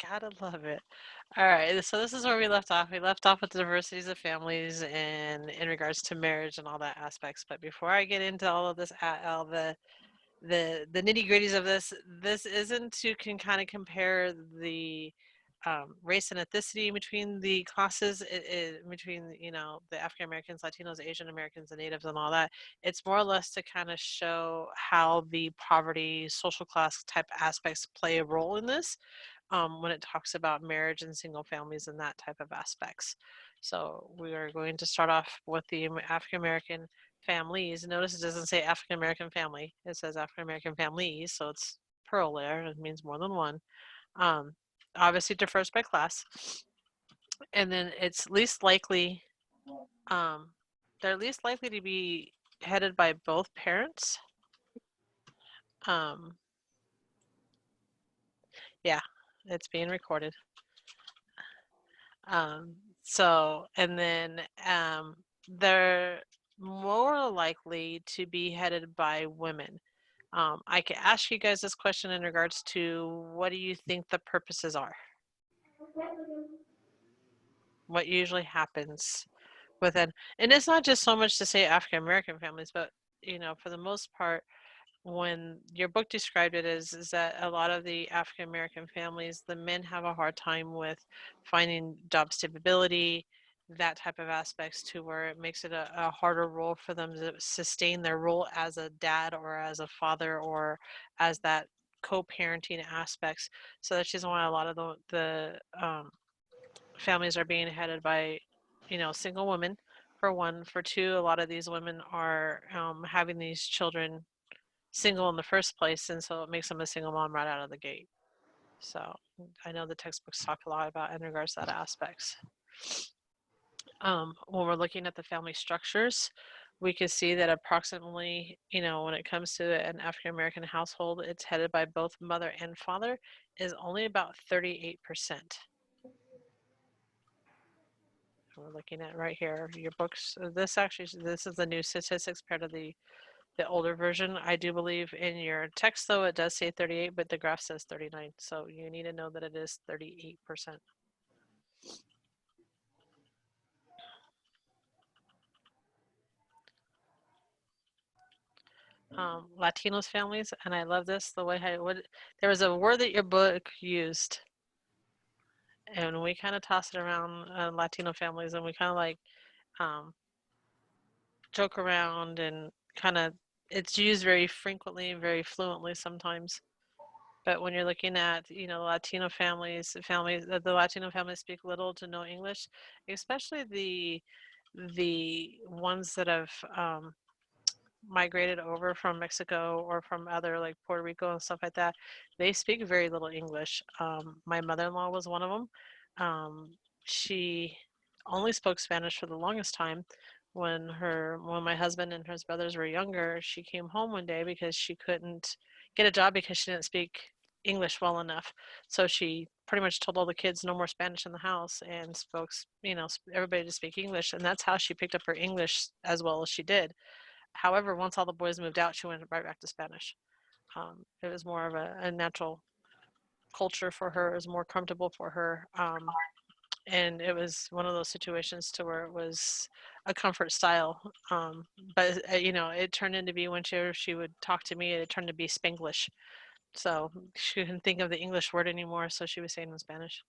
Gotta love it. All right, so this is where we left off. We left off with the diversities of families and in regards to marriage and all that aspects. But before I get into all of this, all the nitty gritties of this, this isn't to can kind of compare the race and ethnicity between the classes, between the African Americans, Latinos, Asian Americans, and Natives, and all that. It's more or less to kind of show how the poverty, social class type aspects play a role in this when it talks about marriage and single families and that type of aspects. So we are going to start off with the African American families. Notice it doesn't say African American family. It says African American families, so it's plural there. It means more than one. Um, Obviously differs by class. And then it's least likely, they're least likely to be headed by both parents. Yeah, it's being recorded. So, and then they're more likely to be headed by women. I can ask you guys this question in regards to what do you think the purposes are? What usually happens within, and it's not just so much to say African American families, but for the most part, when your book described it is that a lot of the African American families, the men have a hard time with finding job stability, that type of aspects, to where it makes it a harder role for them to sustain their role as a dad or as a father or as that co-parenting aspects. So that's just why a lot of the families are being headed by single women, for one. For two, a lot of these women are having these children single in the first place, and so it makes them a single mom right out of the gate. So I know the textbooks talk a lot about in regards to that aspects. When we're looking at the family structures, we can see that approximately, when it comes to an African American household, it's headed by both mother and father, is only about 38%. We're looking at right here, your books. This is the new statistics part of the older version. I do believe in your text, though, it does say 38, but the graph says 39. So you need to know that it is 38%. Latinos families, and I love this, the way there was a word that your book used, and we kind of toss it around, Latino families, and we kind of like joke around and kind of, it's used very frequently, very fluently sometimes. But when you're looking at, Latino families, the Latino families speak little to no English, especially the ones that have migrated over from Mexico or from other like Puerto Rico and stuff like that. They speak very little English. My mother-in-law was one of them. She only spoke Spanish for the longest time. When my husband and his brothers were younger, she came home one day because she couldn't get a job because she didn't speak English well enough. So she pretty much told all the kids no more Spanish in the house and spoke, everybody to speak English. And that's how she picked up her English as well as she did. However, once all the boys moved out, she went right back to Spanish. It was more of a natural culture for her. It was more comfortable for her. And it was one of those situations to where it was a comfort style. But it turned into be, when she would talk to me, it turned to be Spanglish. So she couldn't think of the English word anymore, so she was saying in Spanish.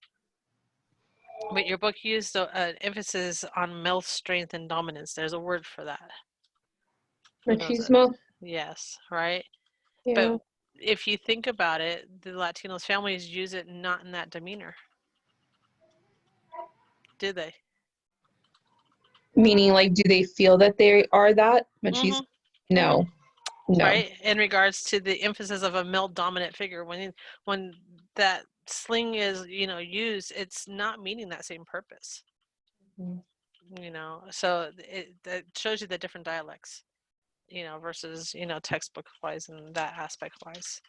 But your book used an emphasis on male strength and dominance. There's a word for that. Machismo. Yes, right? Yeah. But if you think about it, the Latinos families use it not in that demeanor. Do they? Meaning, like, do they feel that they are that machismo? Mm-hmm. No. Mm-hmm. No. Right? In regards to the emphasis of a male dominant figure, when that sling is, used, it's not meaning that same purpose. Mm-hmm. So that shows you the different dialects, versus, textbook wise and that aspect wise.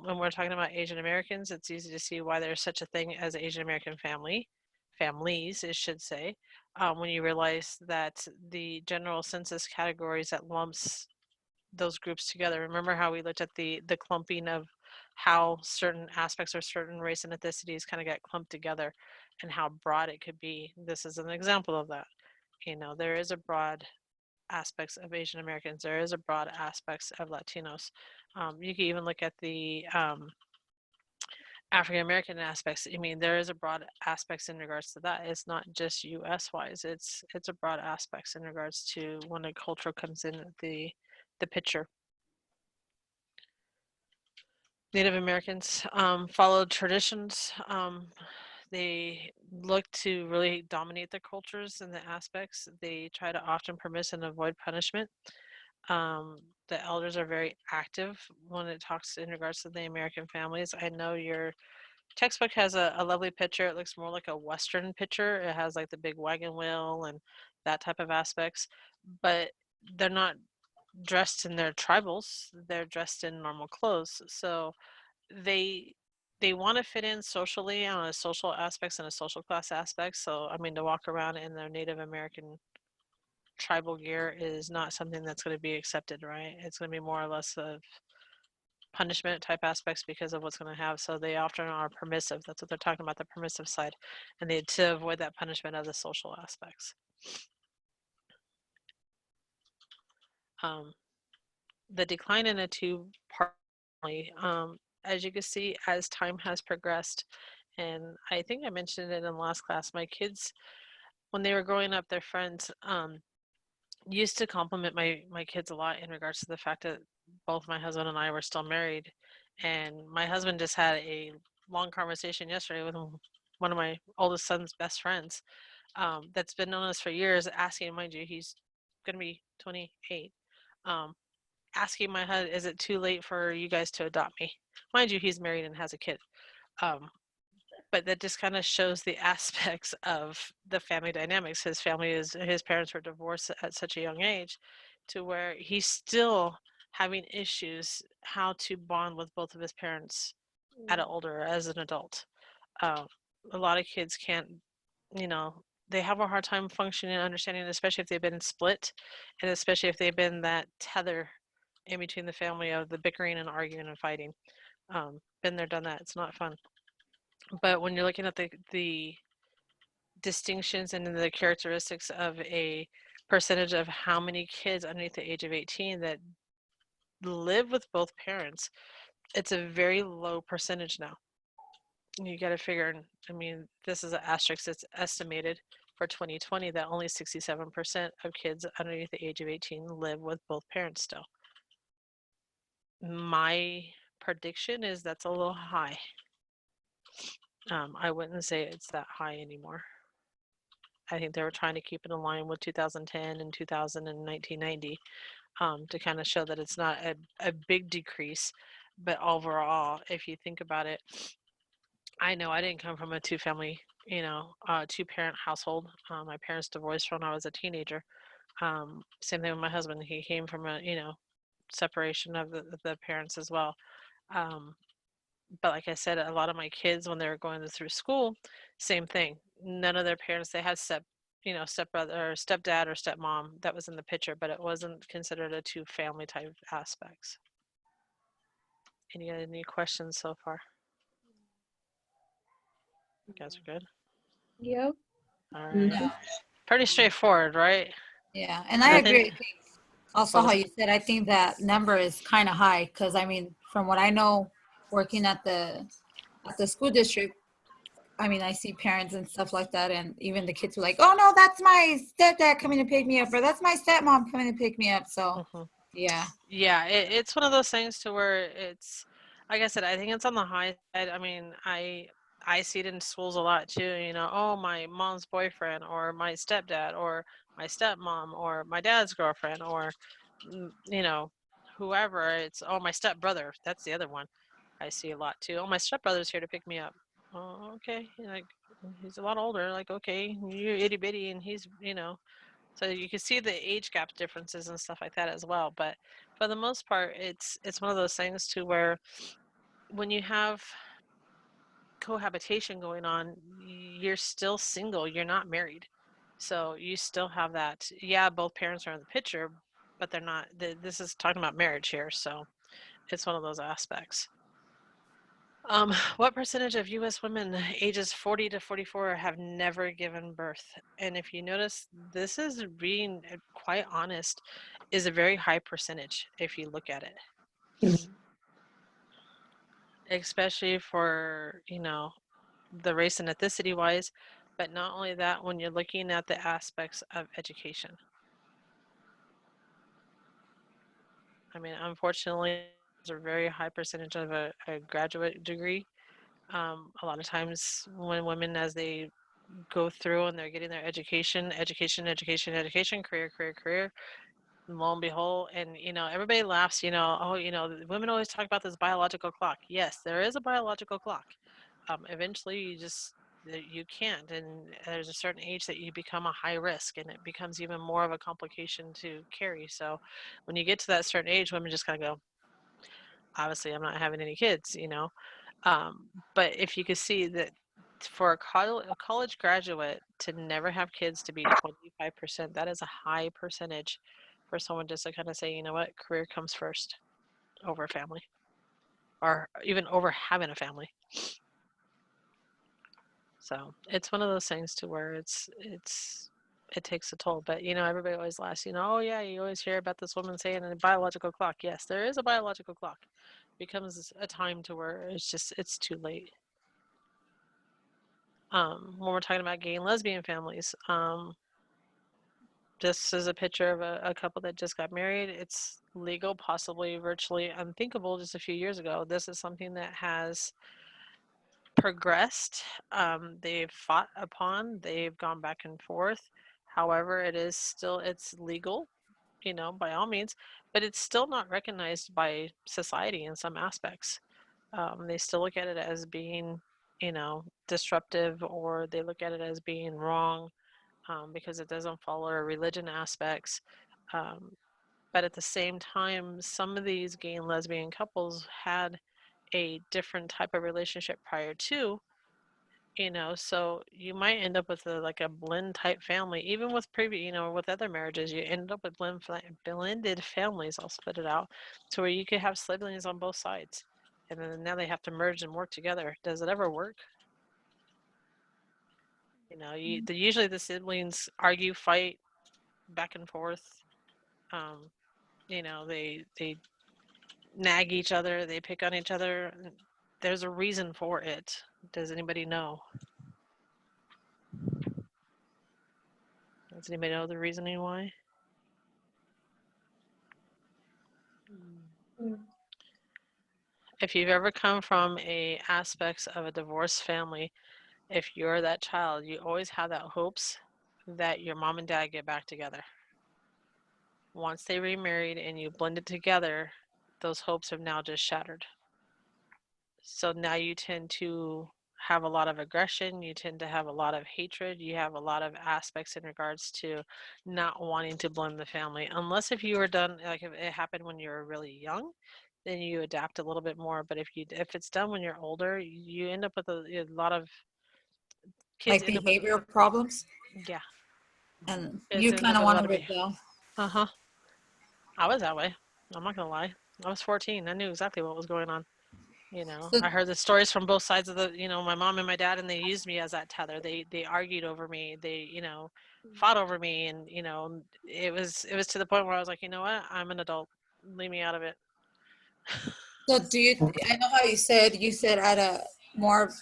When we're talking about Asian Americans, it's easy to see why there's such a thing as Asian American families, it should say, when you realize that the general census categories that lumps those groups together. Remember how we looked at the clumping of how certain aspects or certain race and ethnicities kind of get clumped together and how broad it could be. This is an example of that. There is a broad aspects of Asian Americans. There is a broad aspects of Latinos. You can even look at the African American aspects. I mean, there is a broad aspects in regards to that. It's not just U.S. wise. It's a broad aspects in regards to when a culture comes in the picture. Native Americans followed traditions. They look to really dominate their cultures and the aspects. They try to often permit and avoid punishment. The elders are very active when it talks in regards to the American families. I know your textbook has a lovely picture. It looks more like a Western picture. It has like the big wagon wheel and that type of aspects, but they're not dressed in their tribals. They're dressed in normal clothes. So they they want to fit in socially on a social aspects and a social class aspects. So I mean, to walk around in their Native American tribal gear is not something that's going to be accepted, right? It's going to be more or less of punishment type aspects because of what's going to have. So they often are permissive. That's what they're talking about, the permissive side, and they to avoid that punishment of the social aspects. The decline in a two-part family, as you can see, as time has progressed, and I think I mentioned it in the last class, my kids, when they were growing up, their friends used to compliment my kids a lot in regards to the fact that both my husband and I were still married. And my husband just had a long conversation yesterday with one of my oldest son's best friends, that's been known us for years, asking, mind you, he's going to be 28, asking my husband, is it too late for you guys to adopt me? Mind you, he's married and has a kid. Um, but that just kind of shows the aspects of the family dynamics. His parents were divorced at such a young age to where he's still having issues how to bond with both of his parents at an older as an adult. um, a lot of kids can't, you know they have a hard time functioning and understanding, especially if they've been split, and especially if they've been that tether in between the family of the bickering and arguing and fighting. Been there, done that. It's not fun. But when you're looking at the distinctions and the characteristics of a percentage of how many kids underneath the age of 18 that live with both parents, it's a very low percentage now. You got to figure, I mean, this is an asterisk. It's estimated for 2020 that only 67% of kids underneath the age of 18 live with both parents still. My prediction is that's a little high. I wouldn't say it's that high anymore. I think they were trying to keep it in line with 2010 and 2000 and 1990, to kind of show that it's not a big decrease. But overall, if you think about it, I know I didn't come from a two-family, two-parent household. My parents divorced when I was a teenager. Same thing with my husband. He came from a, separation of the parents as well. Um, but like I said, a lot of my kids, when they were going through school, same thing. None of their parents, they had stepbrother or stepdad or stepmom that was in the picture, but it wasn't considered a two family type aspects. Any questions so far? You guys are good? Yep. All right. Mhm. Yeah. Pretty straightforward, right? Yeah. And I agree. think Also, how you said, I think that number is kind of high because I mean, from what I know, working at the school district, I mean, I see parents and stuff like that, and even the kids are like, "Oh no, that's my stepdad coming to pick me up," or "That's my stepmom coming to pick me up." So, yeah. Yeah, it's one of those things to where it's, like I said, I think it's on the high side. I mean, I see it in schools a lot too. Oh, my mom's boyfriend, or my stepdad, or my stepmom, or my dad's girlfriend, or whoever. It's, oh, my stepbrother. That's the other one I see a lot too. Oh, my stepbrother's here to pick me up. Oh, okay. Like, he's a lot older. Like, okay, you're itty bitty, and he's. So you can see the age gap differences and stuff like that as well. But for the most part, it's one of those things to where when you have cohabitation going on, you're still single. You're not married. So you still have that. Yeah, both parents are in the picture, but they're not. This is talking about marriage here. So it's one of those aspects. What percentage of U.S. women ages 40 to 44 have never given birth? And if you notice, this is being quite honest, is a very high percentage if you look at it, Mhm. especially for, the race and ethnicity wise. But not only that, when you're looking at the aspects of education. I mean, unfortunately, there's a very high percentage of a graduate degree. A lot of times when women, as they go through and they're getting their education, career, and lo and behold, and everybody laughs, oh, women always talk about this biological clock. Yes, there is a biological clock. Eventually you can't, and there's a certain age that you become a high risk, and it becomes even more of a complication to carry. So when you get to that certain age, women just kind of go, obviously I'm not having any kids, but if you could see that for a college graduate to never have kids to be 25%, that is a high percentage for someone just to kind of say, you know what, career comes first over family, or even over having a family. So it's one of those things to where it takes a toll. But everybody always laughs, oh yeah, you always hear about this woman saying a biological clock. Yes, there is a biological clock. Becomes a time to where it's too late. When we're talking about gay and lesbian families, this is a picture of a couple that just got married. It's legal, possibly virtually unthinkable just a few years ago. This is something that has progressed. They've fought upon, they've gone back and forth. However, it's legal, by all means, but it's still not recognized by society in some aspects. They still look at it as being, disruptive, or they look at it as being wrong, because it doesn't follow religion aspects. Um, but at the same time, some of these gay and lesbian couples had a different type of relationship prior to, so you might end up with like a blend type family, even with previous, with other marriages, you end up with blended families. I'll split it out to where you could have siblings on both sides, and then now they have to merge and work together. Does it ever work? Usually the siblings argue, fight back and forth. Um, they nag each other, they pick on each other. There's a reason for it. Does anybody know? Does anybody know the reasoning why? If you've ever come from a aspects of a divorced family, if you're that child, you always have that hopes that your mom and dad get back together. Once they remarried and you blended together, those hopes have now just shattered. So now you tend to have a lot of aggression, you tend to have a lot of hatred, you have a lot of aspects in regards to not wanting to blend the family. Unless if you were done, like if it happened when you were really young, then you adapt a little bit more. But if it's done when you're older, you end up with a lot of kids Like end up with, behavioral problems, yeah, and kids you end up kind of with a want lot to of rebel. uh-huh. I was that way. I'm not gonna lie. I was 14. I knew exactly what was going on. So, I heard the stories from both sides of my mom and my dad, and they used me as that tether. They argued over me. They, fought over me, and it was to the point where I was like, you know what? I'm an adult. Leave me out of it. so do you? I know how you said at a more,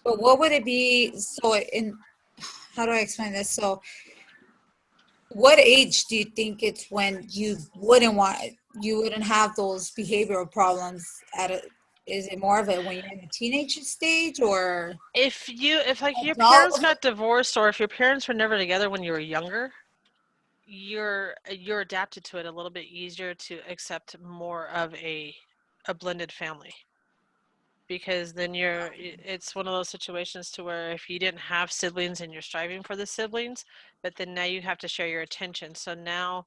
but what would it be? So in how do I explain this? So what age do you think it's when you wouldn't have those behavioral problems at a, is it more of it when you're in the teenage stage or If like your parents adult? got divorced, or if your parents were never together when you were younger, you're adapted to it a little bit easier to accept more of a blended family, because then it's one of those situations to where if you didn't have siblings and you're striving for the siblings, but then now you have to share your attention, so now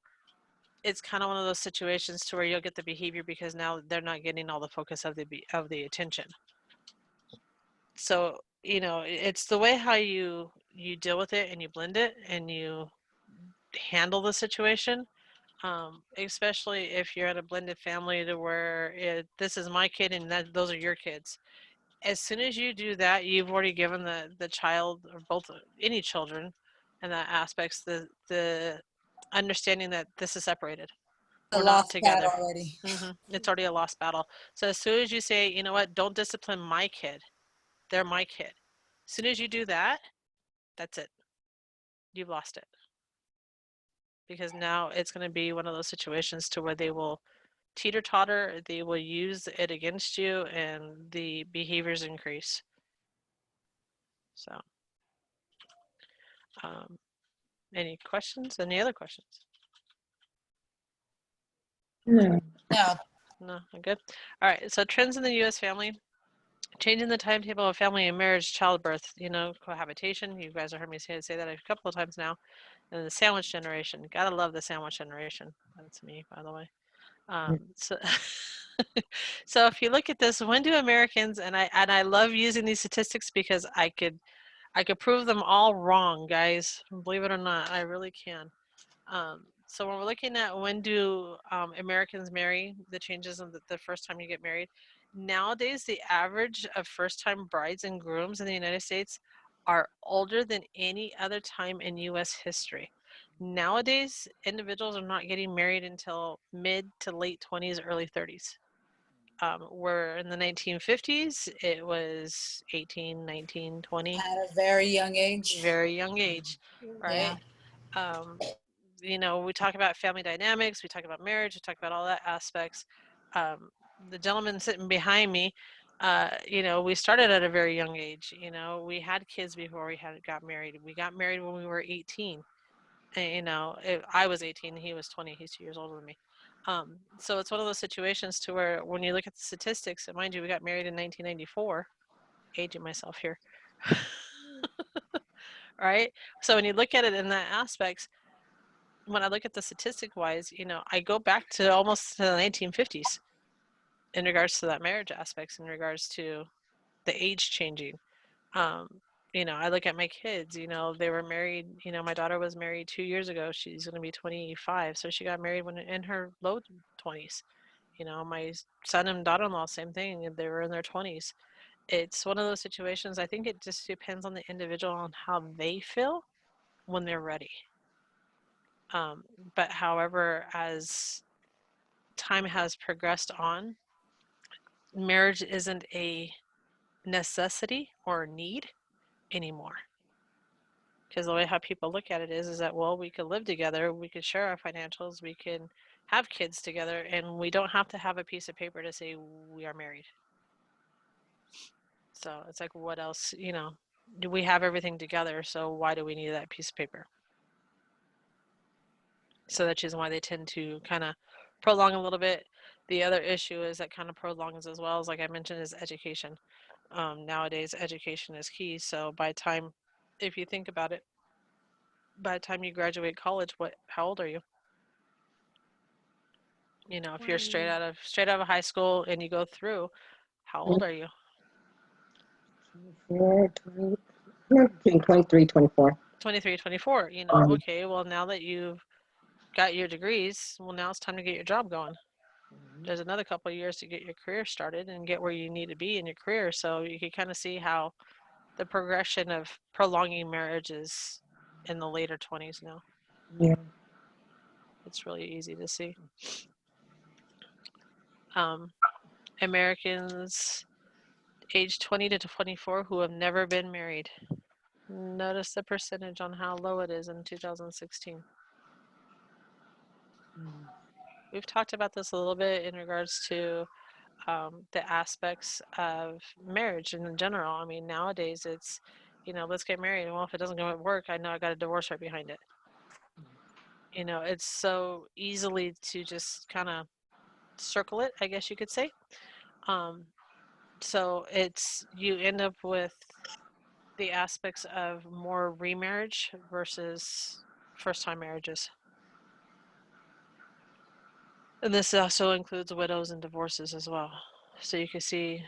it's kind of one of those situations to where you'll get the behavior because now they're not getting all the focus of the attention. So it's the way how you deal with it, and you blend it, and you handle the situation. Especially if you're at a blended family to where this is my kid and those are your kids. as soon as you do that, you've already given the child, or both, any children in that aspects, the understanding that this is separated. The We're not lost cat together. already. It's already a lost battle. So as soon as you say, you know what, don't discipline my kid, they're my kid. As soon as you do that, that's it. You've lost it. Because now it's going to be one of those situations to where they will teeter-totter, they will use it against you, and the behaviors increase. So, any questions? Any other questions? No. No. No, I'm good. All right, so trends in the U.S. family. Changing the timetable of family and marriage, childbirth, cohabitation. You guys have heard me say that a couple of times now. And the sandwich generation. Gotta love the sandwich generation. That's me, by the way. So, so if you look at this, when do Americans, and I love using these statistics because I could prove them all wrong, guys. Believe it or not, I really can. So when we're looking at when do Americans marry, the changes in the first time you get married, nowadays the average of first-time brides and grooms in the United States are older than any other time in U.S. history. Nowadays, individuals are not getting married until mid to late 20s, early 30s. Where in the 1950s, it was 18, 19, 20. At a very young age. Very young age, Yeah. right? We talk about family dynamics, we talk about marriage, we talk about all that aspects. The gentleman sitting behind me, we started at a very young age. We had kids before we got married. We got married when we were 18. And, I was 18, he was 20. He's 2 years older than me. So it's one of those situations to where when you look at the statistics, and mind you, we got married in 1994. Aging myself here. Right? So when you look at it in that aspects, when I look at the statistic wise, I go back to almost to the 1950s in regards to that marriage aspects, in regards to the age changing. I look at my kids, they were married, my daughter was married 2 years ago. She's going to be 25. So she got married when in her low 20s. My son and daughter-in-law, same thing. They were in their 20s. It's one of those situations. I think it just depends on the individual on how they feel when they're ready. But however, as time has progressed on, marriage isn't a necessity or a need anymore. Because the way how people look at it is that, well, we could live together, we could share our financials, we can have kids together, and we don't have to have a piece of paper to say we are married. So it's like, what else, do we have everything together, so why do we need that piece of paper? So that's just why they tend to kind of prolong a little bit. The other issue is that kind of prolongs as well, as like I mentioned, is education. Nowadays, education is key. So by time, if you think about it, by the time you graduate college, how old are you? If you're straight out of high school and you go through, how old are you? between 23, 24. 23, 24. Okay, well, now that you've got your degrees, well, now it's time to get your job going. There's another couple of years to get your career started and get where you need to be in your career. So you can kind of see how the progression of prolonging marriage is in the later 20s now. Yeah. It's really easy to see. Americans age 20 to 24 who have never been married. Notice the percentage on how low it is in 2016. We've talked about this a little bit in regards to the aspects of marriage in general. I mean, nowadays it's, let's get married. Well, if it doesn't go at work, I know I got a divorce right behind it. It's so easily to just kind of circle it, I guess you could say. So you end up with the aspects of more remarriage versus first-time marriages. And this also includes widows and divorces as well. So you can see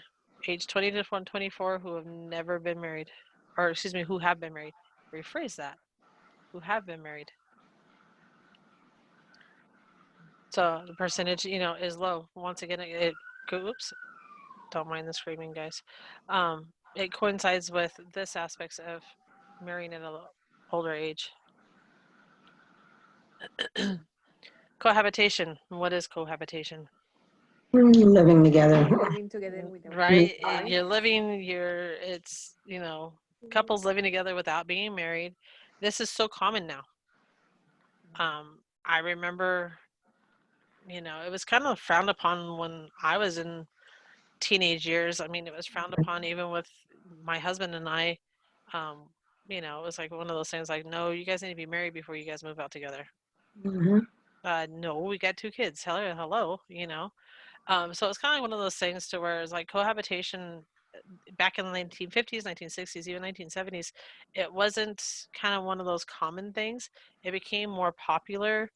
age 20 to 124 who have never been married, or excuse me, who have been married. Rephrase that. Who have been married. So the percentage, is low. Once again, it Don't mind the screaming, guys. It coincides with this aspects of marrying at an older age. Cohabitation. What is cohabitation? Living together. Living together without Right? being You're living, it's, couples living together without being married. This is so common now. I remember, it was kind of frowned upon when I was in teenage years. I mean, it was frowned upon even with my husband and I. It was like one of those things like, no, you guys need to be married before you guys move out together. Mhm. No, we got 2 kids. Hello. So it's kind of like one of those things to where it's like cohabitation back in the 1950s, 1960s, even 1970s. It wasn't kind of one of those common things. It became more popular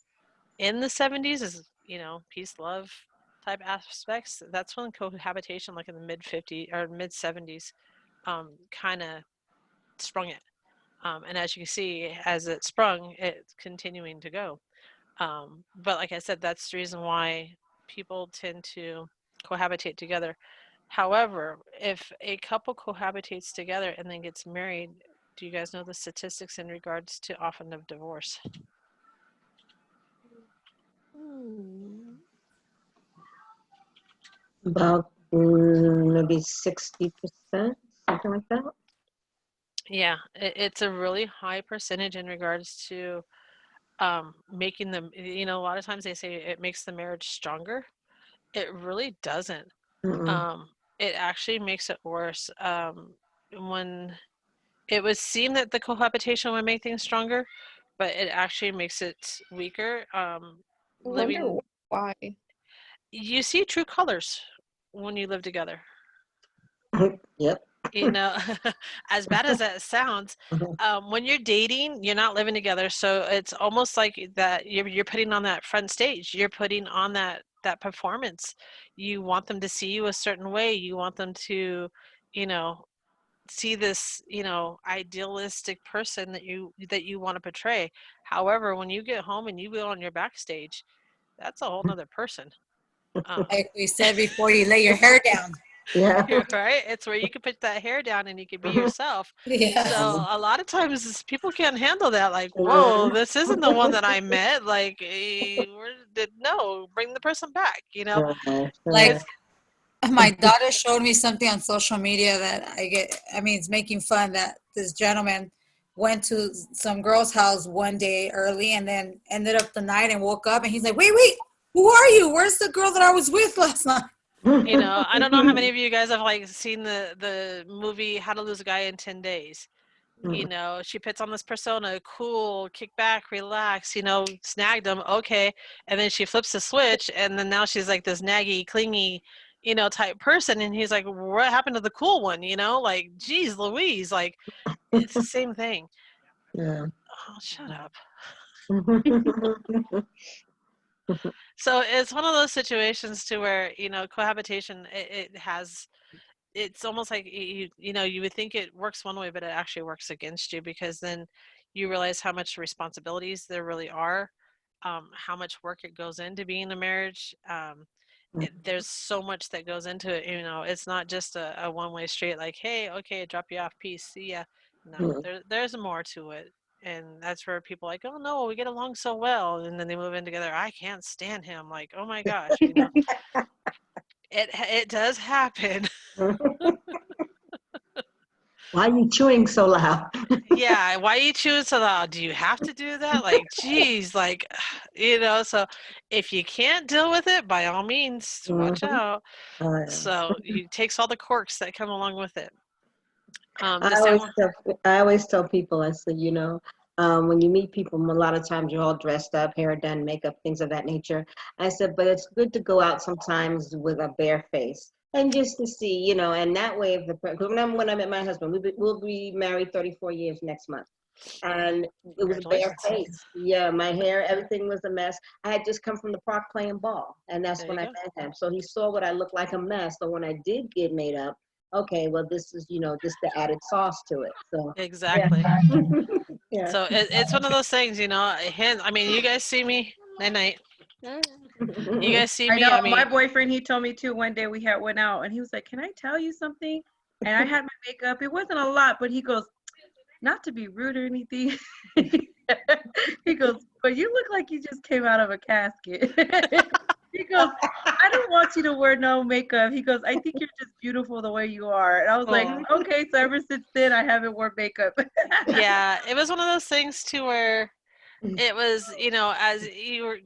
in the 70s as, peace, love type aspects. That's when cohabitation, like in the mid 50s or mid 70s, kind of sprung it. And as you can see, as it sprung, it's continuing to go. But like I said, that's the reason why people tend to cohabitate together. However, if a couple cohabitates together and then gets married, do you guys know the statistics in regards to often of divorce? About maybe 60%, something like that. Yeah, it's a really high percentage in regards to making them, a lot of times they say it makes the marriage stronger. It really doesn't. Mm-mm. It actually makes it worse. When it would seem that the cohabitation would make things stronger, but it actually makes it weaker. I wonder Living, why. you see true colors when you live together. Yep. As bad as that sounds, when you're dating, you're not living together, so it's almost like that you're putting on that front stage. You're putting on that performance. You want them to see you a certain way. You want them to, you know, see this, idealistic person that you want to portray. However, when you get home and you go on your backstage, that's a whole nother person. Like we said before, you lay your hair down. Yeah. Right? It's where you can put that hair down and you can be yourself. Yeah. So a lot of times people can't handle that. Like, whoa, this isn't the one that I met. Like, no, bring the person back. Like It's, my daughter showed me something on social media that it's making fun that this gentleman went to some girl's house one day early and then ended up the night and woke up and he's like, wait, who are you? Where's the girl that I was with last night? I don't know how many of you guys have like seen the movie How to Lose a Guy in 10 Days. She puts on this persona, cool, kick back, relax, snagged him, okay. And then she flips the switch and then now she's like this naggy, clingy, type person. And he's like, what happened to the cool one? Like, geez, Louise, like, it's the same thing. Yeah. Oh, shut up. So it's one of those situations to where, cohabitation, it's almost like you would think it works one way, but it actually works against you, because then you realize how much responsibilities there really are, how much work it goes into being a marriage. There's so much that goes into it. It's not just a one-way street, like, hey, okay, drop you off, peace, see ya. No, there's more to it. And that's where people are like, oh no, we get along so well, and then they move in together. I can't stand him. Like, oh my gosh, it does happen. Why are you chewing so loud? Yeah, why are you chewing so loud? Do you have to do that? Like, geez, like, so if you can't deal with it, by all means, watch out. Oh, yeah. So it takes all the quirks that come along with it. I always tell people, I said, when you meet people, a lot of times you're all dressed up, hair done, makeup, things of that nature. I said, but it's good to go out sometimes with a bare face. And just to see, and that way, when I met my husband, we'll be married 34 years next month. And it was a bare face. Yeah, my hair, everything was a mess. I had just come from the park playing ball, and that's when I met him. So he saw what I looked like, a mess. So when I did get made up, okay, well, this is, this the added sauce to it. So Exactly. yeah. So it's one of those things, I mean, you guys see me. Night night. You guys see I me? know I mean, my boyfriend, he told me too one day we had went out and he was like, "Can I tell you something?" And I had my makeup. It wasn't a lot, but he goes, "Not to be rude or anything." He goes, "But you look like you just came out of a casket." He goes, "I don't want you to wear no makeup." He goes, "I think you're just beautiful the way you are." And I was like, oh, "Okay." So ever since then, I haven't worn makeup. yeah, it was one of those things too where it was, as you were,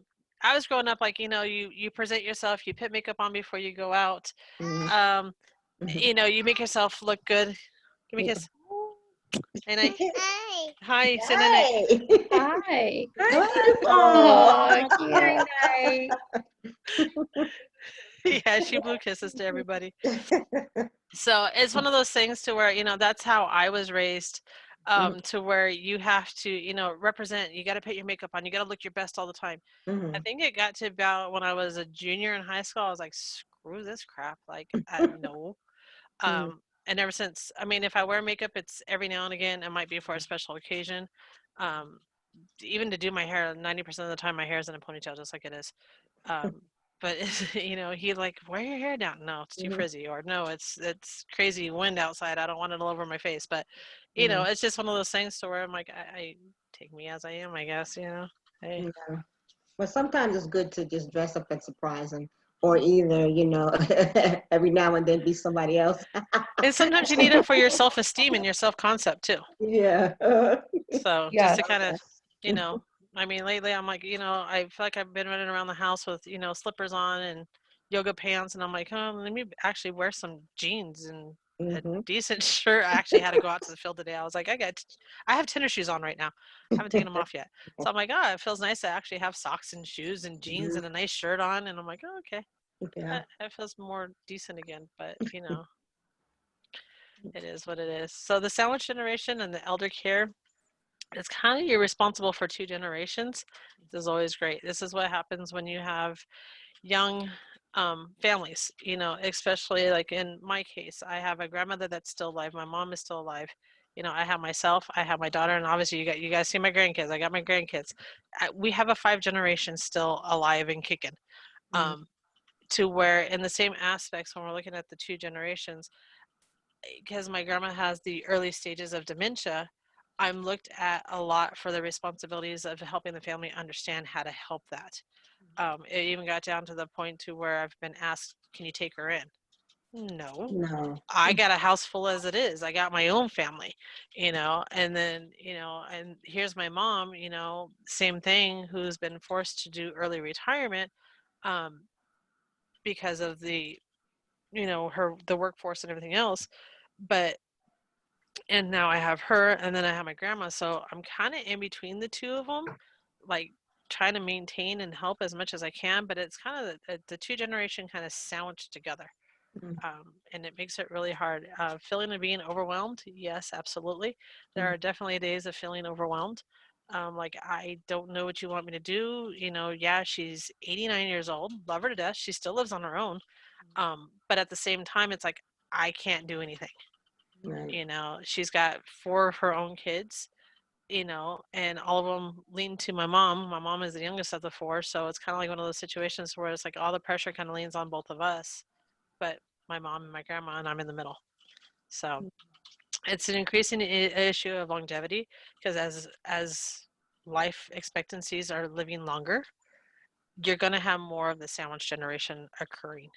I was growing up, like, you present yourself, you put makeup on before you go out. Mhm. Um, Mhm. you make yourself look good. Give me a kiss. And hi, say night. Hey. Hi. Oh, Oh, cute. night. Yeah, she blew kisses to everybody. So it's one of those things to where, that's how I was raised, to where you have to, represent, you got to put your makeup on, you got to look your best all the time. I Mhm. think it got to about when I was a junior in high school, I was like, screw this crap. Like, no. Mhm. And ever since, I mean, if I wear makeup, it's every now and again, it might be for a special occasion. Um, Even to do my hair, 90% of the time, my hair is in a ponytail, just like it is. Um, but he like, wear your hair down. No, it's too Mhm. frizzy, or no, it's crazy wind outside. I don't want it all over my face. But Mhm. it's just one of those things to where I'm like, I take me as I am, I guess. Hey. Yeah. But sometimes it's good to just dress up and surprise them, or either, every now and then be somebody else. And sometimes you need it for your self-esteem and your self-concept too. Yeah. So just Yes. to kind of, you know, I mean, lately I'm like, I feel like I've been running around the house with, slippers on and yoga pants, and I'm like, oh, let me actually wear some jeans and a Hmm. decent shirt. I actually had to go out to the field today. I was like, I have tennis shoes on right now. I haven't taken them off yet. So I'm like, oh, it feels nice to actually have socks and shoes and jeans and a nice shirt on. And I'm like, oh, okay, Yeah. that feels more decent again. But it is what it is. So the sandwich generation and the elder care, it's kind of you're responsible for two generations. This is always great. This is what happens when you have young families, especially like in my case. I have a grandmother that's still alive. My mom is still alive. I have myself, I have my daughter, and obviously you guys see my grandkids. I got my grandkids. We have a 5 generations still alive and kicking. Um, to where in the same aspects when we're looking at the two generations, because my grandma has the early stages of dementia, I'm looked at a lot for the responsibilities of helping the family understand how to help that. It even got down to the point to where I've been asked, "Can you take her in?" No, No. I got a house full as it is. I got my own family, and then and here's my mom, same thing, who's been forced to do early retirement, um, because of the workforce and everything else, but and now I have her, and then I have my grandma. So I'm kind of in between the two of them, like trying to maintain and help as much as I can. But it's kind of the two generation kind of sandwiched together, Mhm. and it makes it really hard. Feeling of being overwhelmed, yes, absolutely. There are definitely days of feeling overwhelmed. Like, I don't know what you want me to do. Yeah, she's 89 years old, love her to death. She still lives on her own. But at the same time, it's like I can't do anything. Right. She's got 4 of her own kids, and all of them lean to my mom. My mom is the youngest of the 4, so it's kind of like one of those situations where it's like all the pressure kind of leans on both of us, but my mom and my grandma, and I'm in the middle. So it's an increasing issue of longevity, because as life expectancies are living longer, you're going to have more of the sandwich generation occurring,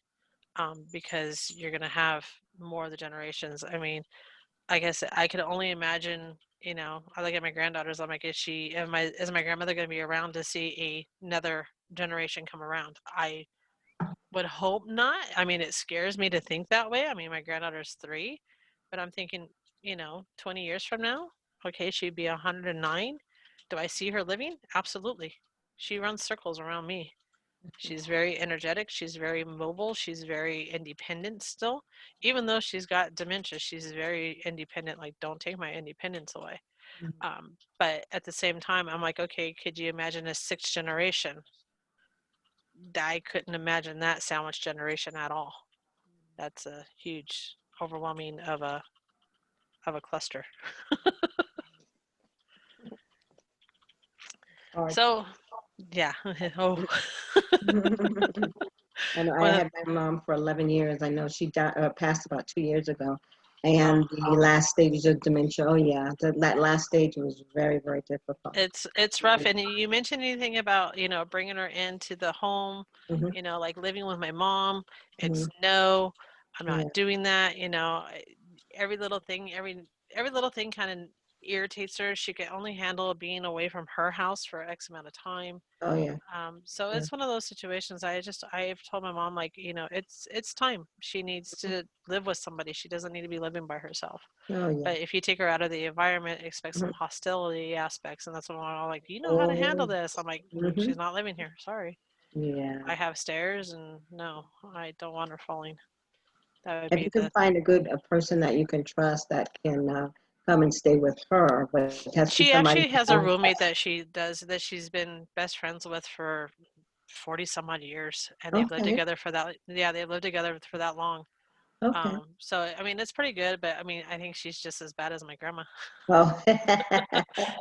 because you're going to have more of the generations. I mean, I guess I could only imagine, I look at my granddaughters, I'm like, is my grandmother going to be around to see another generation come around? I would hope not. I mean, it scares me to think that way. I mean, my granddaughter's 3, but I'm thinking, 20 years from now, okay, she'd be 109. Do I see her living? Absolutely. She runs circles around me. She's very energetic. She's very mobile. She's very independent still. Even though she's got dementia, she's very independent. Like, don't take my independence away. But at the same time, I'm like, okay, could you imagine a 6th generation? I couldn't imagine that sandwich generation at all. That's a huge, overwhelming of a cluster. Hard. So Yeah. Oh. I know I Well, had my mom for 11 years. I know she passed about 2 years ago. oh, And the last stages of dementia, oh yeah, that last stage was very, very difficult. it's rough. And you mentioned anything about, bringing her into the home, Hmm. like living with my mom. Hmm. It's no, I'm Yeah. not doing that. Every little thing, every little thing kind of irritates her. She can only handle being away from her house for X amount of time. Oh yeah. So Yeah. it's one of those situations. I've told my mom, like, it's time. She needs to live with somebody. She doesn't need to be living by herself. Oh yeah. But if you take her out of the environment, expect some Mhm. hostility aspects, and that's when I'm all like, do you know how to handle Oh. this? I'm like, Hmm. she's not living here. Sorry. Yeah. I have stairs, and no, I don't want her falling. That would If be you can the. find a person that you can trust that can come and stay with her, but it has to be She somebody actually who has a knows roommate that. that she's been best friends with for 40 some odd years, and they've lived Okay. together for that. Yeah, they've lived together for that long. Okay. So I mean, it's pretty good, but I mean, I think she's just as bad as my grandma. Well,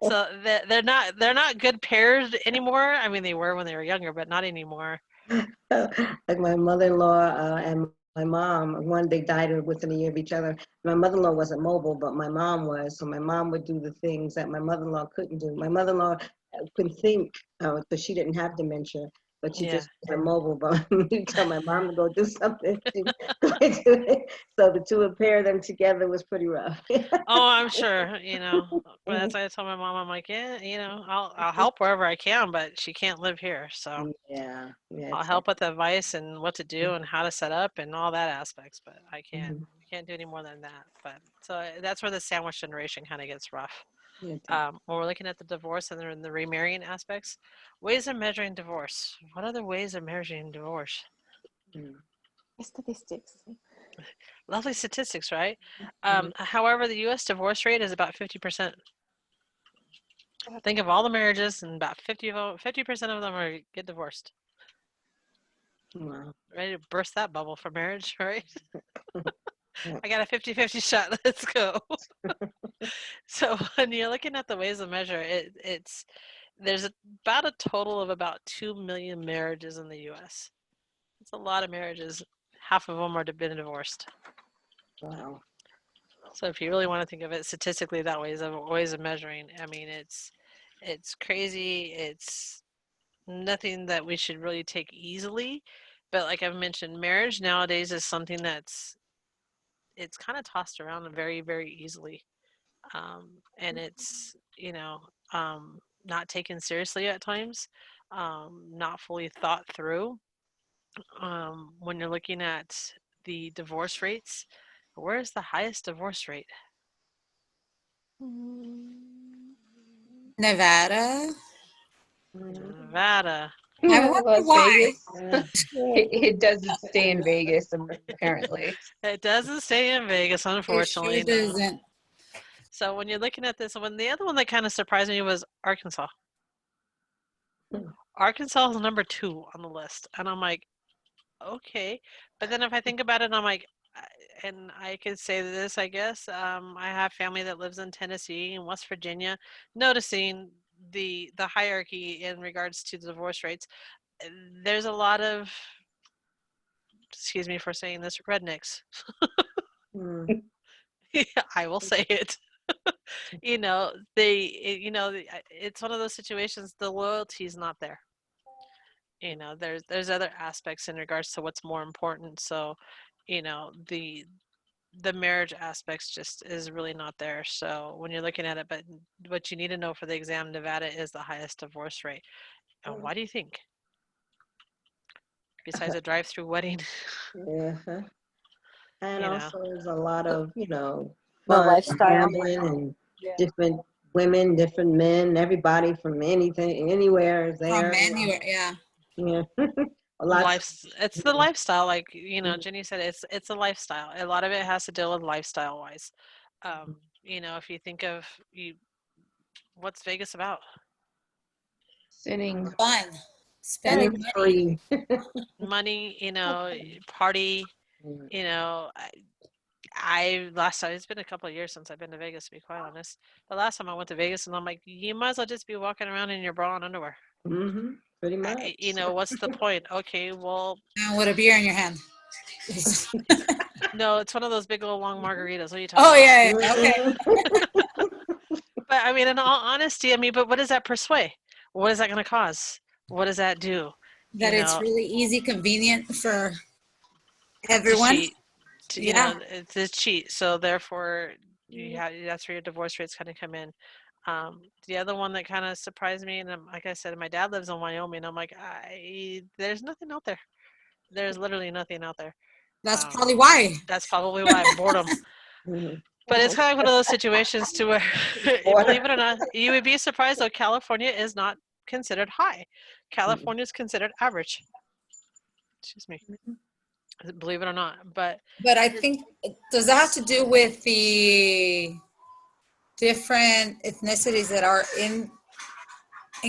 So they're not good pairs anymore. I mean, they were when they were younger, but not anymore. like my mother-in-law and my mom, one they died within a year of each other. My mother-in-law wasn't mobile, but my mom was. So my mom would do the things that my mother-in-law couldn't do. My mother-in-law could think because she didn't have dementia, but she Yeah. just wasn't mobile. But you tell my mom to go do something, she go do it. So the two would pair them together was pretty rough. Oh, I'm sure. But that's why I told my mom, I'm like, yeah, I'll help wherever I can, but she can't live here. So Yeah, yeah, I'll it's help with advice and what to do and how to set up and all that aspects, but I can't mhm. I can't do any more than that. But so that's where the sandwich generation kind of gets rough. Yeah, When we're looking at the divorce and the remarrying aspects, ways of measuring divorce. What other ways of measuring divorce? mm, Statistics. Lovely statistics, right? mhm. However, the U.S. divorce rate is about 50%. Think of all the marriages, and about 50% of them get divorced. Wow. Ready to burst that bubble for marriage, right? Yeah. I got a 50-50 shot. Let's go. So when you're looking at the ways of measure, there's about a total of about 2 million marriages in the U.S. It's a lot of marriages. Half of them are been divorced. Wow. So if you really want to think of it statistically that way, as a ways of measuring, I mean, it's crazy. It's nothing that we should really take easily. But like I've mentioned, marriage nowadays is something it's kind of tossed around very, very easily. And it's, not taken seriously at times, not fully thought through. When you're looking at the divorce rates, where is the highest divorce rate? Nevada. Mhm. Nevada. I wonder Las why. Vegas. Yeah. It doesn't stay in Vegas, apparently. It doesn't stay in Vegas, It sure unfortunately, no. doesn't. So when you're looking at this, the other one that kind of surprised me was Arkansas. Hmm. Arkansas is number 2 on the list, and I'm like, okay. But then if I think about it, I'm like, and I could say this, I guess. I have family that lives in Tennessee and West Virginia, noticing the hierarchy in regards to the divorce rates. There's a lot of, excuse me for saying this, rednecks. Mm. I will say it. It's one of those situations. The loyalty is not there. There's other aspects in regards to what's more important. So, the marriage aspects just is really not there. So when you're looking at it, but what you need to know for the exam, Nevada is the highest divorce rate. And why do you think? Besides a drive-through wedding, Yeah. And you know. also there's a lot of, The fun and lifestyle. gambling and Yeah. different women, different men, everybody from anything, anywhere is From there. anywhere, yeah. Yeah. Lots of, It's the lifestyle, like mhm. Jenny said, it's a lifestyle. A lot of it has to deal with lifestyle wise. If you think of what's Vegas about? Sinning. Fun. Being Spending money. free. Money, party. Mm. I last time, it's been a couple of years since I've been to Vegas, to be quite honest. The last time I went to Vegas, and I'm like, you might as well just be walking around in your bra and underwear. Mhm. Pretty much. You know, what's the point? Okay, well, And with a beer in your hand. no, it's one of those big old long margaritas. What are you talking Oh, about? yeah, yeah, okay. But I mean, in all honesty, I mean, but what does that persuade? What is that going to cause? What does that do? That You it's know, really easy, convenient for to everyone. cheat. You Yeah. know, it's a cheat. So therefore, that's where your divorce rates kind of come in. The other one that kind of surprised me, and like I said, my dad lives in Wyoming. I'm like, there's nothing out there. There's literally nothing out there. That's probably why. That's probably why, boredom. Mhm. But it's kind of one of those situations to where, believe it or not, you would be surprised though, California is not considered high. California is considered average. Excuse me. Believe it or not. But But I think, does that have to do with the different ethnicities that are in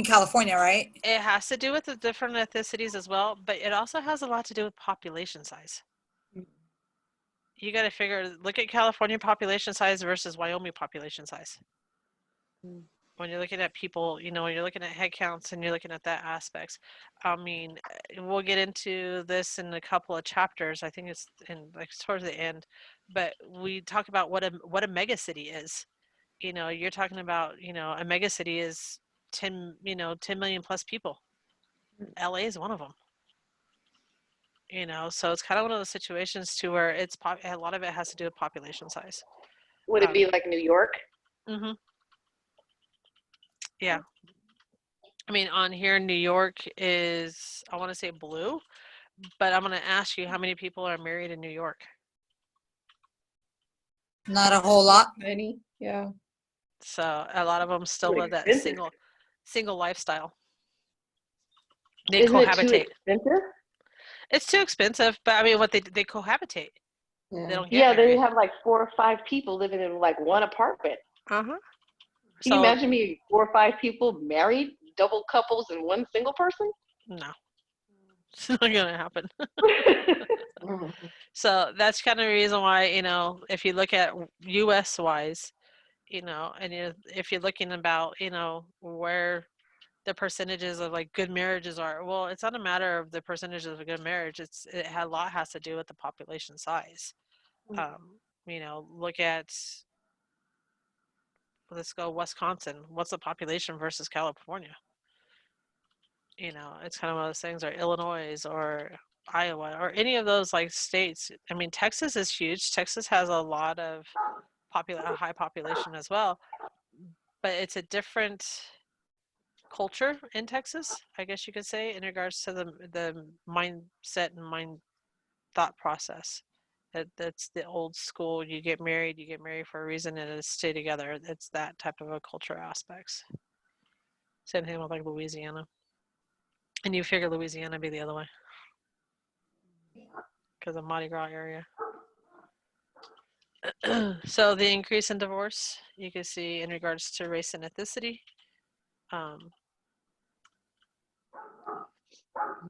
California, right? it has to do with the different ethnicities as well, but it also has a lot to do with population size. You got to figure, look at California population size versus Wyoming population size. When you're looking at people, you know, when you're looking at head counts and you're looking at that aspects. I mean, we'll get into this in a couple of chapters. I think it's in like towards the end, but we talk about what a mega city is. You know, you're talking about, you know, a mega city is 10 million plus people. LA is one of them. You know, so it's kind of one of those situations to where a lot of it has to do with population size. Would it be like New York? Mm-hmm. Yeah. I mean, on here, New York is, I want to say blue, but I'm going to ask you how many people are married in New York? Not a whole lot. Many, yeah. So a lot of them still Too live that expensive. single lifestyle. They Isn't it too cohabitate. expensive? It's too expensive, but I mean, what they cohabitate. They Yeah. don't get Yeah, they married. have like 4 or 5 people living in like one apartment. Uh-huh. Can you imagine me 4 or 5 people married, double couples, and one single person? No, it's not gonna happen. Mhm. So that's kind of the reason why, you know, if you look at U.S. wise, you know, and if you're looking about, you know, where the percentages of like good marriages are, well, it's not a matter of the percentages of a good marriage. A lot has to do with the population size. You know, look at, let's go Wisconsin. What's the population versus California? You know, it's kind of one of those things, or Illinois or Iowa or any of those like states. I mean, Texas is huge. Texas has a lot of a high population as well, but it's a different culture in Texas, I guess you could say, in regards to the mindset and mind thought process. That's the old school. You get married for a reason, and stay together. It's that type of a culture aspects. Same thing with like Louisiana. And you figure Louisiana be the other way because of Mardi Gras area. So the increase in divorce, you can see in regards to race and ethnicity.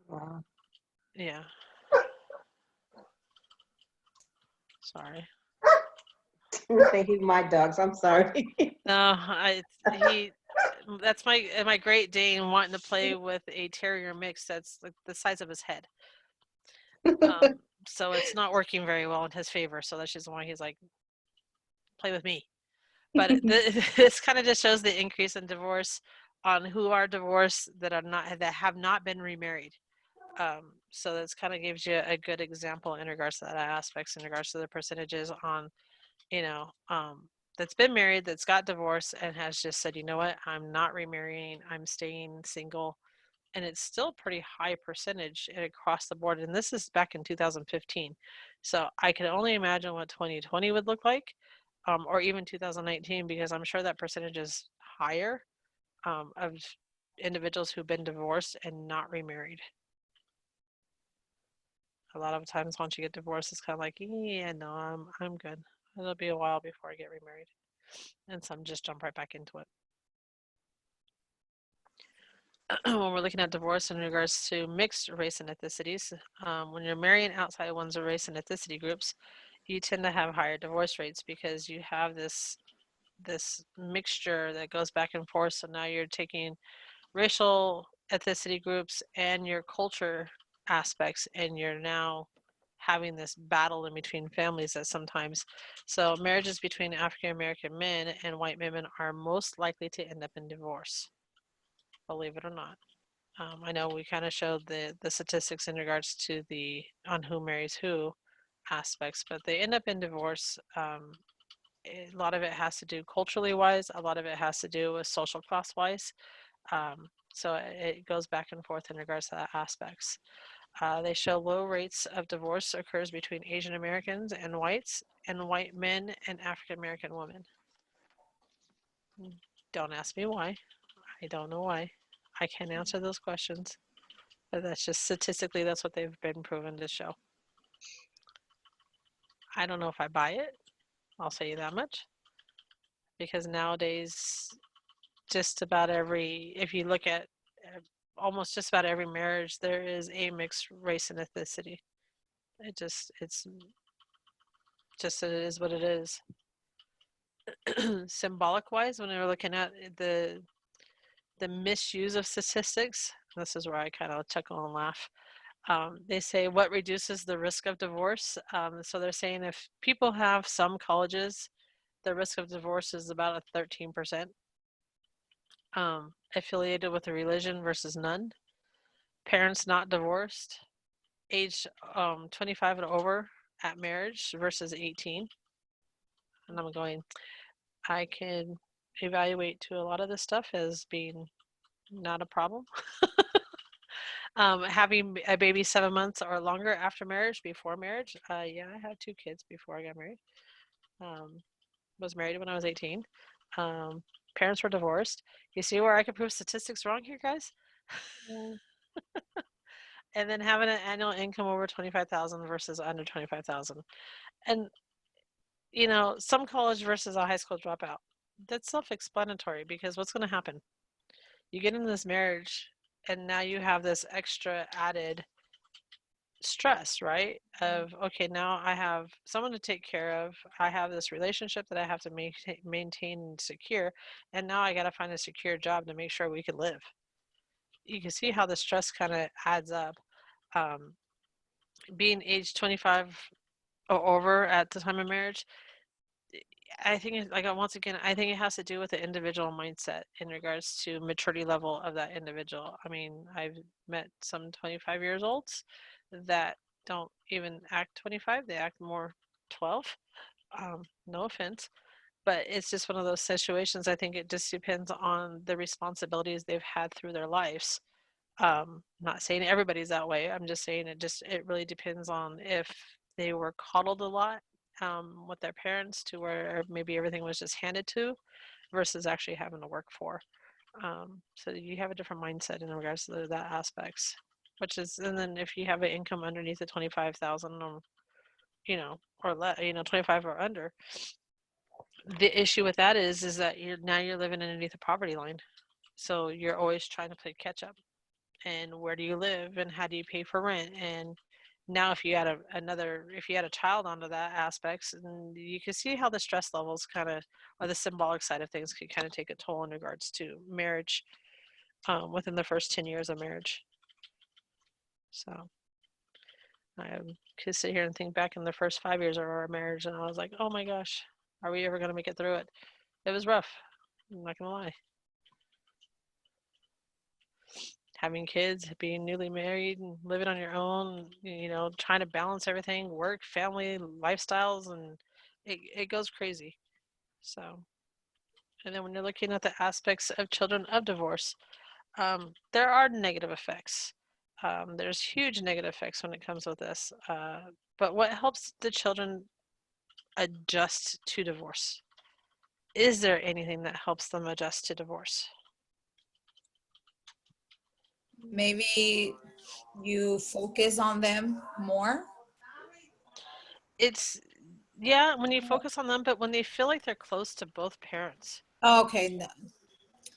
Wow. Yeah. Sorry. Thank you, my dogs. I'm sorry. No, that's my Great Dane wanting to play with a terrier mix that's like the size of his head. So it's not working very well in his favor. So that's just why he's like, play with me. But this kind of just shows the increase in divorce on who are divorced that have not been remarried. So this kind of gives you a good example in regards to that aspects, in regards to the percentages on, you know, that's been married, that's got divorced, and has just said, you know what, I'm not remarrying, I'm staying single. And it's still a pretty high percentage across the board. And this is back in 2015. So I can only imagine what 2020 would look like, or even 2019, because I'm sure that percentage is higher of individuals who've been divorced and not remarried. A lot of times once you get divorced, it's kind of like, yeah, no, I'm good. It'll be a while before I get remarried. And some just jump right back into it. When we're looking at divorce in regards to mixed race and ethnicities, when you're marrying outside one's race and ethnicity groups, you tend to have higher divorce rates because you have this mixture that goes back and forth. So now you're taking racial ethnicity groups and your culture aspects, and you're now having this battle in between families that sometimes, so marriages between African American men and white women are most likely to end up in divorce, believe it or not. I know we kind of showed the statistics in regards to the on who marries who aspects, but they end up in divorce. A lot of it has to do culturally wise, a lot of it has to do with social class wise. So it goes back and forth in regards to that aspects. They show low rates of divorce occurs between Asian Americans and whites, and white men and African American women. Don't ask me why. I don't know why. I can't answer those questions, but that's just statistically, that's what they've been proven to show. I don't know if I buy it. I'll say you that much. Because nowadays, just about every, if you look at almost just about every marriage, there is a mixed race and ethnicity. It's just it is what it is. Symbolic wise, when we were looking at the misuse of statistics, this is where I kind of chuckle and laugh. They say what reduces the risk of divorce. So they're saying if people have some colleges, the risk of divorce is about a 13%. Affiliated with a religion versus none. Parents not divorced. Age 25 and over at marriage versus 18. And I'm going, I can evaluate to a lot of this stuff as being not a problem. Having a baby 7 months or longer after marriage, before marriage. Yeah, I had 2 kids before I got married. Was married when I was 18. Parents were divorced. You see where I could prove statistics wrong here, guys? And then having an annual income over 25,000 versus under 25,000. And, you know, some college versus a high school dropout. That's self-explanatory, because what's going to happen? You get into this marriage and now you have this extra added stress, right? Of, okay, now I have someone to take care of. I have this relationship that I have to maintain and secure. And now I got to find a secure job to make sure we can live. You can see how the stress kind of adds up. Being age 25 or over at the time of marriage, I think, like, once again, I think it has to do with the individual mindset in regards to maturity level of that individual. I mean, I've met some 25 years olds that don't even act 25, they act more 12. No offense, but it's just one of those situations. I think it just depends on the responsibilities they've had through their lives. Not saying everybody's that way. I'm just saying it really depends on if they were coddled a lot with their parents, to where maybe everything was just handed to, versus actually having to work for. So you have a different mindset in regards to that aspects, which is, and then if you have an income underneath the 25,000, or, you know, or 25 or under, the issue with that is that you're living underneath the poverty line. So you're always trying to play catch up. And where do you live, and how do you pay for rent? And now if you add a child onto that aspects, and you can see how the stress levels kind of, or the symbolic side of things, can kind of take a toll in regards to marriage within the first 10 years of marriage. So I could sit here and think back in the first 5 years of our marriage, and I was like, oh my gosh, are we ever going to make it through it? It was rough, I'm not gonna lie. Having kids, being newly married, and living on your own, you know, trying to balance everything, work, family, lifestyles, and it goes crazy. So, and then when you're looking at the aspects of children of divorce, there are negative effects. There's huge negative effects when it comes with this. But what helps the children adjust to divorce? Is there anything that helps them adjust to divorce? Maybe you focus on them more. It's, yeah, when you focus on them, but when they feel like they're close to both parents. Oh, okay. No.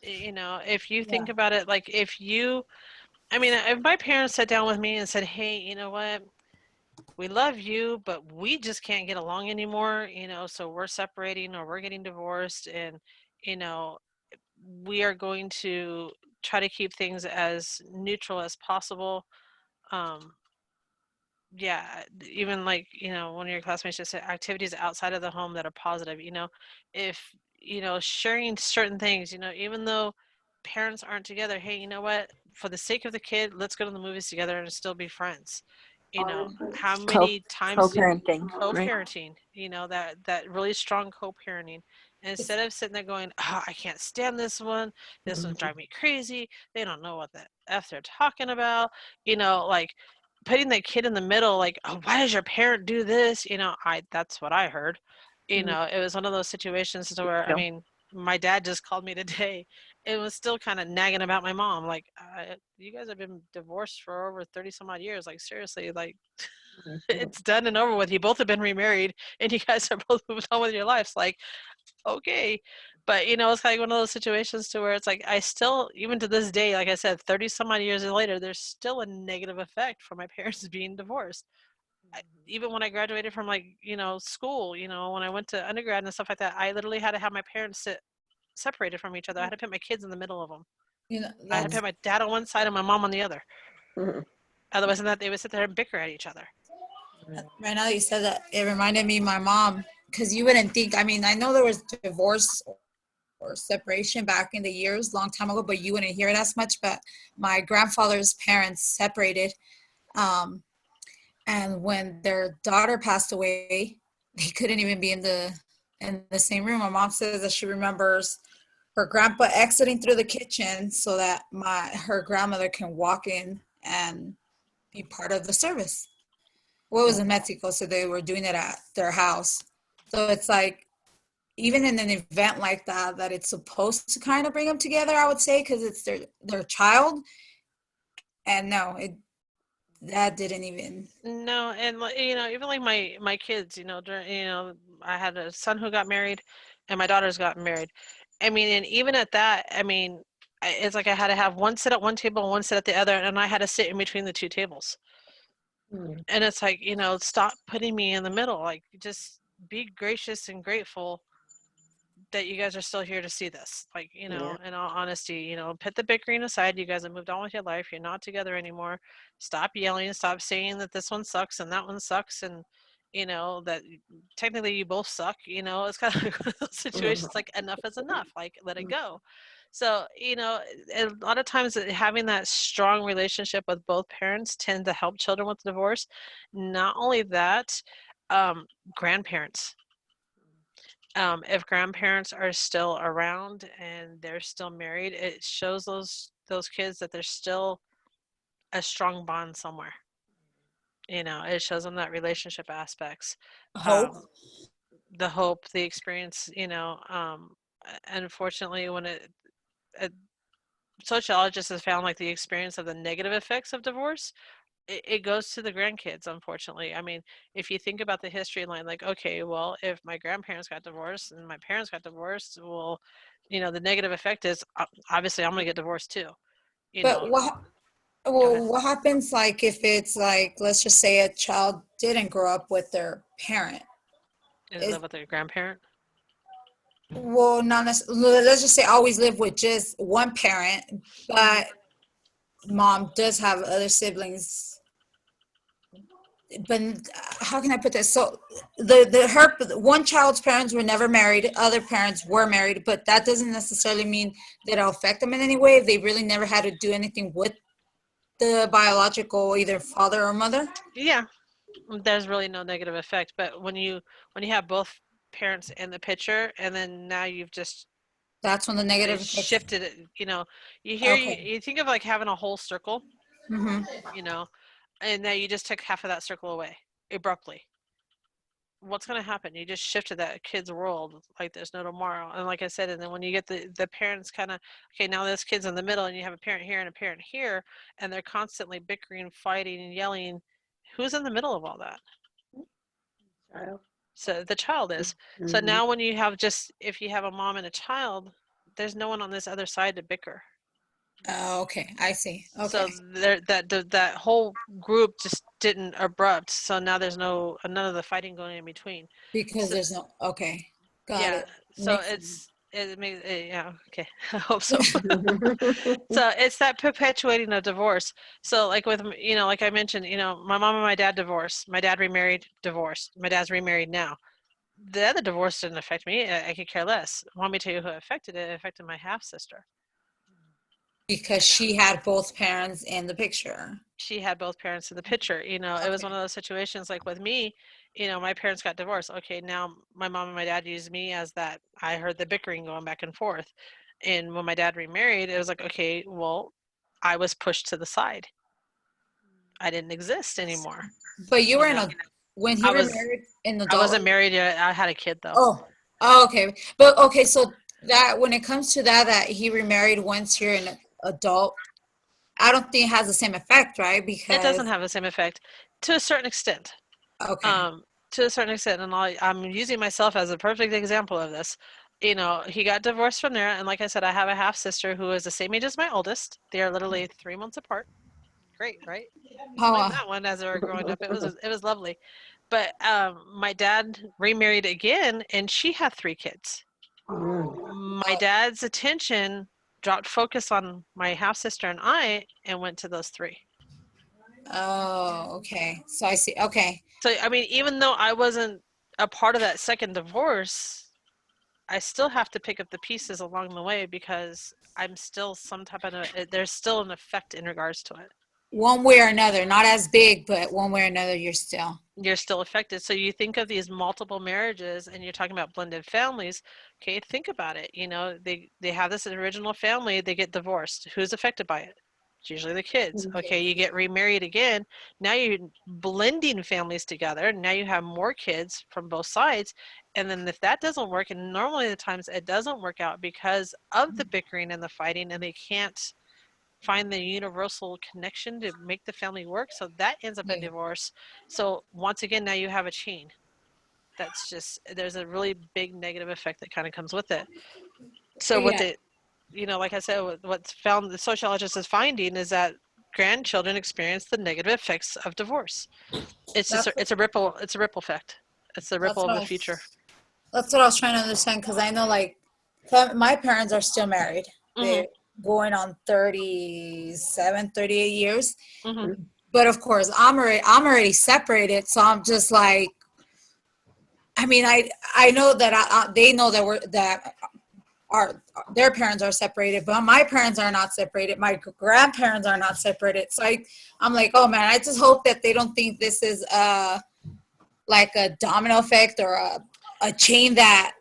You know, if you think about it, like if my parents sat down with me and said, hey, you know what, we love you, but we just can't get along anymore, you know, so we're separating or we're getting divorced, and, you know, we are going to try to keep things as neutral as possible. Um, yeah, even like, one of your classmates just said activities outside of the home that are positive, if, sharing certain things, even though parents aren't together, hey, you know what, for the sake of the kid, let's go to the movies together and still be friends. How many times Co-parenting, right? co-parenting, that really strong co-parenting, instead of sitting there going, oh, I can't stand this one, this one's driving me crazy, they don't know what the F they're talking about, like putting the kid in the middle, like, oh, why does your parent do this? That's what I heard. It was one of those situations to where, I Yeah. mean, my dad just called me today. It was still kind of nagging about my mom. Like, you guys have been divorced for over 30 some odd years. Like, seriously, like, it's done and over with. You both have been remarried and you guys are both moving on with your lives. Like, okay. But, it's like one of those situations to where it's like, I still, even to this day, like I said, 30 some odd years later, there's still a negative effect from my parents being divorced. Even when I graduated from school, when I went to undergrad and stuff like that, I literally had to have my parents sit separated from each other. I had to put my kids in the middle of them. I had to That's put my dad on one side and my mom on the other. Mhm. Otherwise, than that, they would sit there and bicker at each other. right now that you said that, it reminded me of my mom, because you wouldn't think, I mean, I know there was divorce or separation back in the years, long time ago, but you wouldn't hear it as much. But my grandfather's parents separated. And when their daughter passed away, they couldn't even be in the same room. My mom says that she remembers her grandpa exiting through the kitchen so that her grandmother can walk in and be part of the service. Well, it was in Mexico, so they were doing it at their house. So it's like, even in an event like that, that it's supposed to kind of bring them together, I would say, because it's their child. And no, that didn't even. No, and even like my kids, I had a son who got married, and my daughter's gotten married. I mean, and even at that, I mean, it's like I had to have one sit at one table and one sit at the other, and I had to sit in between the two tables. Mhm. And it's like, stop putting me in the middle. Like, just be gracious and grateful that you guys are still here to see this. Like, Yeah. in all honesty, put the bickering aside. You guys have moved on with your life. You're not together anymore. Stop yelling. Stop saying that this one sucks and that one sucks. And, that technically you both suck. It's kind of like one of those situations, like, enough is enough. Like, let it go. So, a lot of times having that strong relationship with both parents tend to help children with divorce. Not only that, grandparents, if grandparents are still around and they're still married, it shows those kids that there's still a strong bond somewhere. It shows them that relationship aspects, Hope. um, the hope, the experience. Unfortunately, when a sociologist has found, like, the experience of the negative effects of divorce, it goes to the grandkids, unfortunately. I mean, if you think about the history line, like, okay, well, if my grandparents got divorced and my parents got divorced, well, the negative effect is, obviously I'm going to get divorced too. You But know, Go ahead. what happens, like, if it's like, let's just say a child didn't grow up with their parent? Is Is live with their grandparent? Well, not necessarily. Let's just say always live with just one parent, but mom does have other siblings. But how can I put this? So her one child's parents were never married, other parents were married, but that doesn't necessarily mean that it'll affect them in any way if they really never had to do anything with the biological either father or mother. Yeah, there's really no negative effect. But when you have both parents in the picture, and then now you've just That's when the negative effects. shifted it. Okay. You think of like having a whole circle, Mm-hmm. you know, and now you just took half of that circle away abruptly. What's going to happen? You just shifted that kid's world like there's no tomorrow. And like I said, and then when you get the parents kind of, okay, now this kid's in the middle and you have a parent here and a parent here, and they're constantly bickering, fighting, and yelling, who's in the middle of all that? Child. So the child is. So Mhm. now when you have if you have a mom and a child, there's no one on this other side to bicker. Okay, I see. So Okay. that whole group just didn't abrupt. So now there's none of the fighting going in between. Because So there's no, okay, got yeah, it. so Makes sense. it makes yeah, okay. I hope so. So it's that perpetuating of divorce. So like with like I mentioned, my mom and my dad divorced. My dad remarried, divorced. My dad's remarried now. The other divorce didn't affect me. I could care less. Want me to tell you who it affected? It affected my half sister. Because she had both parents in the picture. She had both parents in the picture. It was one of those situations like with me, my parents got divorced. Okay, now my mom and my dad used me as that. I heard the bickering going back and forth. And when my dad remarried, it was like, okay, well, I was pushed to the side. I didn't exist anymore. But you were in know? a when he I was- remarried in the I wasn't married yet. I had a kid though. Oh, okay. But okay, so that when it comes to that he remarried once you're an adult, I don't think it has the same effect, right? Because It doesn't have the same effect to a certain extent. okay. To a certain extent, and I'm using myself as a perfect example of this. He got divorced from there, and like I said, I have a half sister who is the same age as my oldest. They are literally 3 months apart. Great, right? Explain that one as they were growing up. It was lovely. But my dad remarried again, and she had 3 kids. My dad's attention dropped focus on my half sister and I, and went to those 3. Oh, okay. So I see. Okay. So I mean, even though I wasn't a part of that second divorce, I still have to pick up the pieces along the way because I'm still some type of there's still an effect in regards to it. One way or another, not as big, but one way or another, you're still affected. So you think of these multiple marriages and you're talking about blended families. Okay, think about it. They have this original family, they get divorced. Who's affected by it? It's usually the kids. Okay, you get remarried again. Now you're blending families together. Now you have more kids from both sides. And then if that doesn't work, and normally the times it doesn't work out because of the bickering and the fighting, and they can't find the universal connection to make the family work, so that ends up in divorce. So once again, now you have a chain. That's just, there's a really big negative effect that kind of comes with it. So what the like I said, what's found, the sociologist is finding is that grandchildren experience the negative effects of divorce. It's a ripple effect. It's the ripple of the future. That's what I was trying to understand, because I know my parents are still married. They're going on 37, 38 years. But of course, I'm already separated, so I'm just like, I mean, I know that they know that their parents are separated, but my parents are not separated. My grandparents are not separated. So I'm like, oh man, I just hope that they don't think this is like a domino effect or a chain, that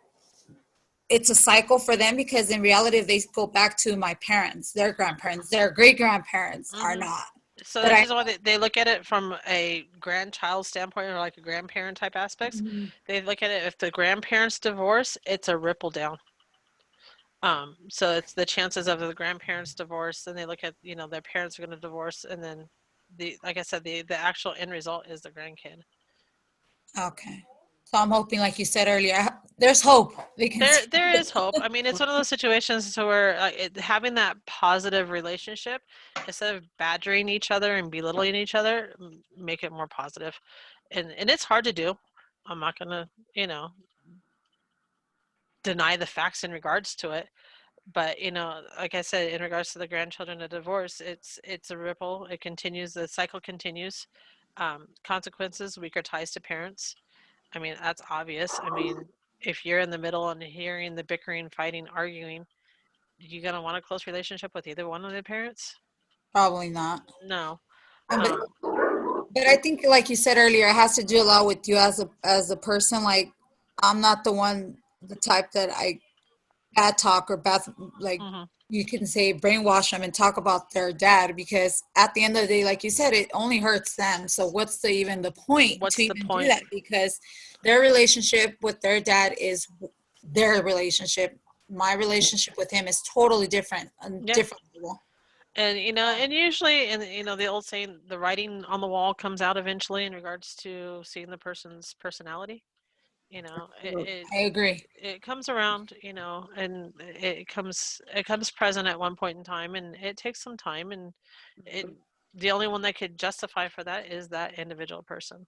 it's a cycle for them, because in reality, if they go back to my parents, their grandparents, their great grandparents are not. So that's just why they look at it from a grandchild standpoint, or like a grandparent type aspects. They look at it, if the grandparents divorce, it's a ripple down. So it's the chances of the grandparents divorce, and they look at, their parents are going to divorce, and then like I said, the actual end result is the grandkid. Okay. So I'm hoping, like you said earlier, there's hope. There is hope. I mean, it's one of those situations to where having that positive relationship, instead of badgering each other and belittling each other, make it more positive. And it's hard to do. I'm not going to, deny the facts in regards to it. But, like I said, in regards to the grandchildren of divorce, it's a ripple. It continues. The cycle continues. Consequences, weaker ties to parents. I mean, that's obvious. I mean, if you're in the middle and hearing the bickering, fighting, arguing, you going to want a close relationship with either one of the parents? Probably not. No. But I think, like you said earlier, it has to do a lot with you as a person. Like, I'm not the type that I bad talk or bad, like you can say, brainwash them and talk about their dad, because at the end of the day, like you said, it only hurts them. So what's even the point to even do that? Because their relationship with their dad is their relationship. My relationship with him is totally different, different level. And and usually, and the old saying, the writing on the wall comes out eventually in regards to seeing the person's personality. I agree. It comes around, and it comes present at one point in time, and it takes some time, and the only one that could justify for that is that individual person.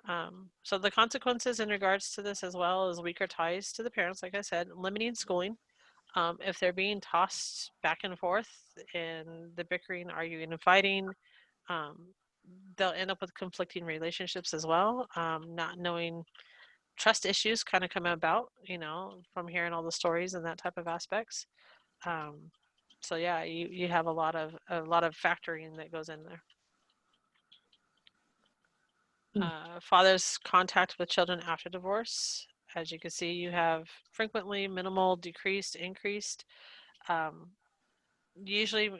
So the consequences in regards to this as well is weaker ties to the parents, like I said, limiting schooling. If they're being tossed back and forth in the bickering, arguing, and fighting, um, they'll end up with conflicting relationships as well. Not knowing trust issues kind of come about, from hearing all the stories and that type of aspects. So yeah, you have a lot of factoring that goes in there. Father's contact with children after divorce. As you can see, you have frequently, minimal, decreased, increased. Usually,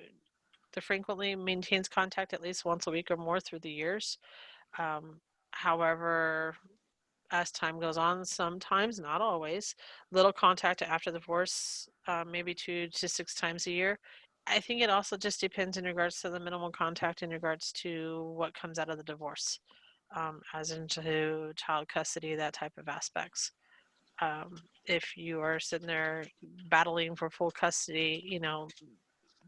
the frequently maintains contact at least once a week or more through the years. However, as time goes on, sometimes, not always, little contact after divorce, maybe 2 to 6 times a year. I think it also just depends in regards to the minimal contact in regards to what comes out of the divorce, as into child custody, that type of aspects. If you are sitting there battling for full custody,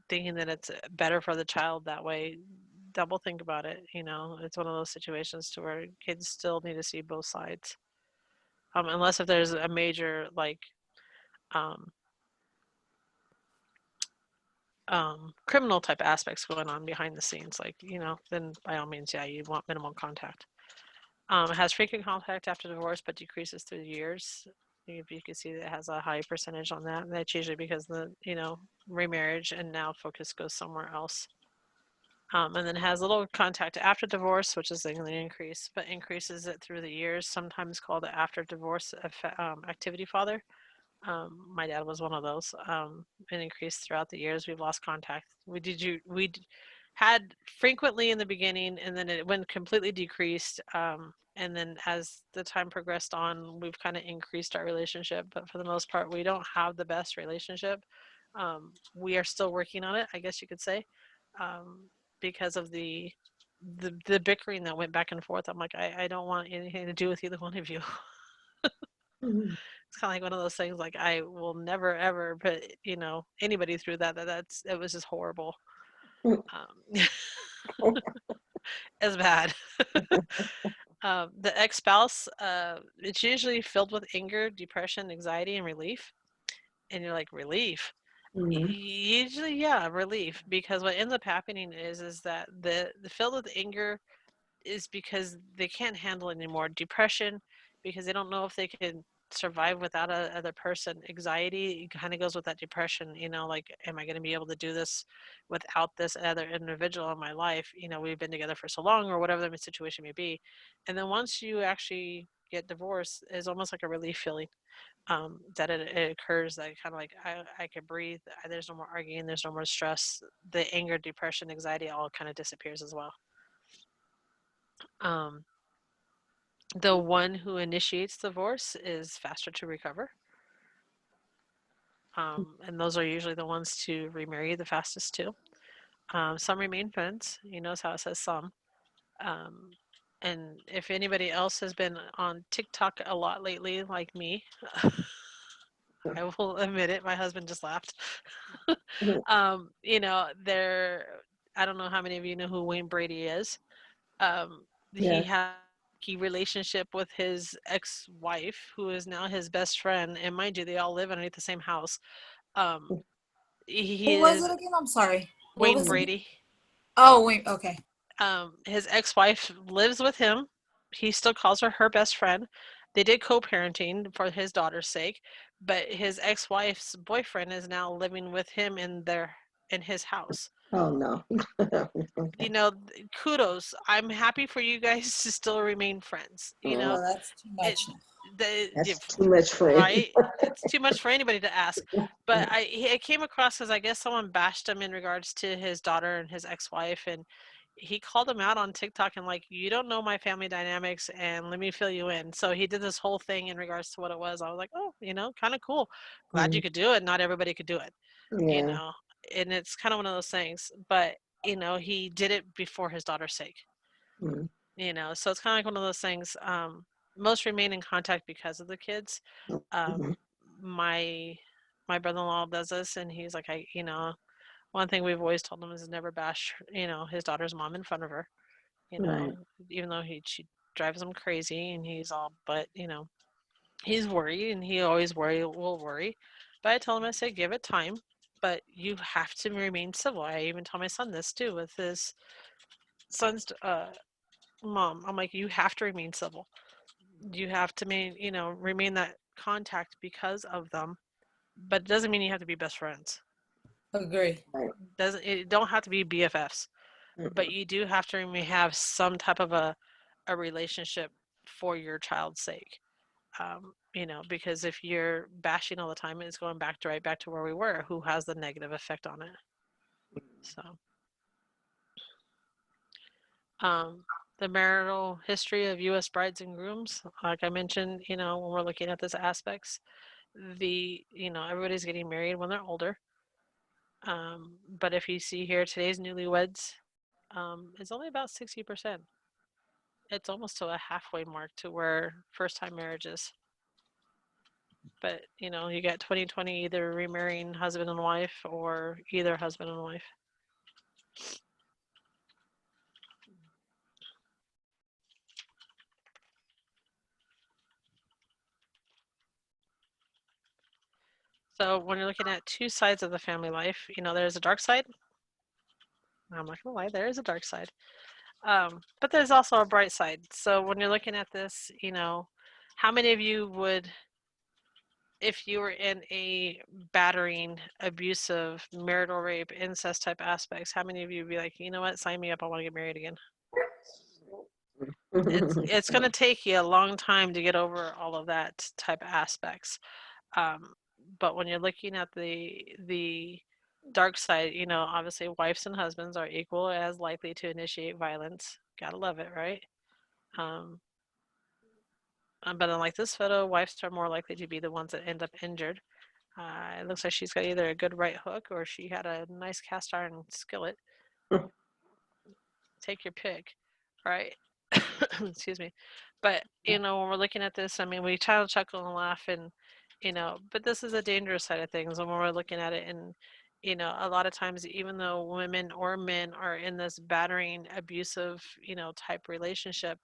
thinking that it's better for the child that way, double think about it. It's one of those situations to where kids still need to see both sides. Unless if there's a major um, criminal type aspects going on behind the scenes, then by all means, yeah, you want minimal contact. It has frequent contact after divorce, but decreases through the years. If you can see that it has a high percentage on that, and that's usually because the remarriage and now focus goes somewhere else. And then has little contact after divorce, which is the increase, but increases it through the years, sometimes called the after divorce activity father. My dad was one of those. It increased throughout the years. We've lost contact. We had frequently in the beginning, and then it went completely decreased. And then as the time progressed on, we've kind of increased our relationship. But for the most part, we don't have the best relationship. We are still working on it, I guess you could say, because of the bickering that went back and forth. I'm like, I don't want anything to do with either one of you. Mhm. It's kind of like one of those things, like I will never ever put anybody through that. It was just horrible. It's bad. The ex-spouse, it's usually filled with anger, depression, anxiety, and relief. And you're like, relief? Mhm. Usually, yeah, relief. Because what ends up happening is that the filled with anger is because they can't handle it anymore. Depression, because they don't know if they can survive without a other person. Anxiety kind of goes with that depression, like, am I going to be able to do this without this other individual in my life? We've been together for so long, or whatever the situation may be. And then once you actually get divorced, it's almost like a relief feeling, that it occurs, that kind of like, I can breathe. There's no more arguing. There's no more stress. The anger, depression, anxiety all kind of disappears as well. Um, the one who initiates divorce is faster to recover. And those are usually the ones to remarry the fastest too. Some remain friends. You notice how it says some. Um, and if anybody else has been on TikTok a lot lately, like me, I will admit it. My husband just laughed. Mhm. There. I don't know how many of you know who Wayne Brady is. He Yes. had a relationship with his ex-wife, who is now his best friend, and mind you, they all live underneath the same house. Um, he Who was is it again? I'm sorry. What Wayne was it? Brady. Oh, wait. Okay. His ex-wife lives with him. He still calls her best friend. They did co-parenting for his daughter's sake, but his ex-wife's boyfriend is now living with him in his house. Oh no. Okay. Kudos. I'm happy for you guys to still remain friends. Well, that's too It, much. That's too much for him. right? It's too much for anybody to ask. But I came across, because I guess someone bashed him in regards to his daughter and his ex-wife, and he called him out on TikTok and like, you don't know my family dynamics, and let me fill you in. So he did this whole thing in regards to what it was. I was like, oh, kind of cool. Glad you could do it. Not everybody could do it, you Yeah. know. And it's kind of one of those things. But he did it before his daughter's sake. Mhm. So it's kind of like one of those things. Most remain in contact because of the kids. Mhm. My brother-in-law does this, and he's like, one thing we've always told him is never bash, his daughter's mom in front of her. Right. Even though drives him crazy, and he's all, but he's worried, and he always will worry. But I told him, I said, give it time, but you have to remain civil. I even tell my son this too with his son's mom. I'm like, you have to remain civil. You have to remain that contact because of them, but it doesn't mean you have to be best friends. Agree. It don't have to be BFFs, but you do have to have some type of a relationship for your child's sake. Because if you're bashing all the time, it's going right back to where we were, who has the negative effect on it. So the marital history of U.S. brides and grooms, like I mentioned, when we're looking at these aspects, everybody's getting married when they're older. But if you see here, today's newlyweds is only about 60%. It's almost to a halfway mark to where first-time marriage is. But, you got 2020 either remarrying husband and wife or either husband and wife. So when you're looking at two sides of the family life, there's a dark side. I'm not gonna lie, there is a dark side. But there's also a bright side. So when you're looking at this, how many of you would, if you were in a battering, abusive, marital rape, incest type aspects, how many of you would be like, you know what, sign me up, I want to get married again? It's going to take you a long time to get over all of that type of aspects. But when you're looking at the dark side, obviously wives and husbands are equal as likely to initiate violence. Gotta love it, right? But unlike this photo, wives are more likely to be the ones that end up injured. It looks like she's got either a good right hook or she had a nice cast iron skillet. Take your pick, right? Excuse me. But, when we're looking at this, I mean, we try to chuckle and laugh and, but this is a dangerous side of things when we're looking at it. And, a lot of times, even though women or men are in this battering, abusive, type relationship,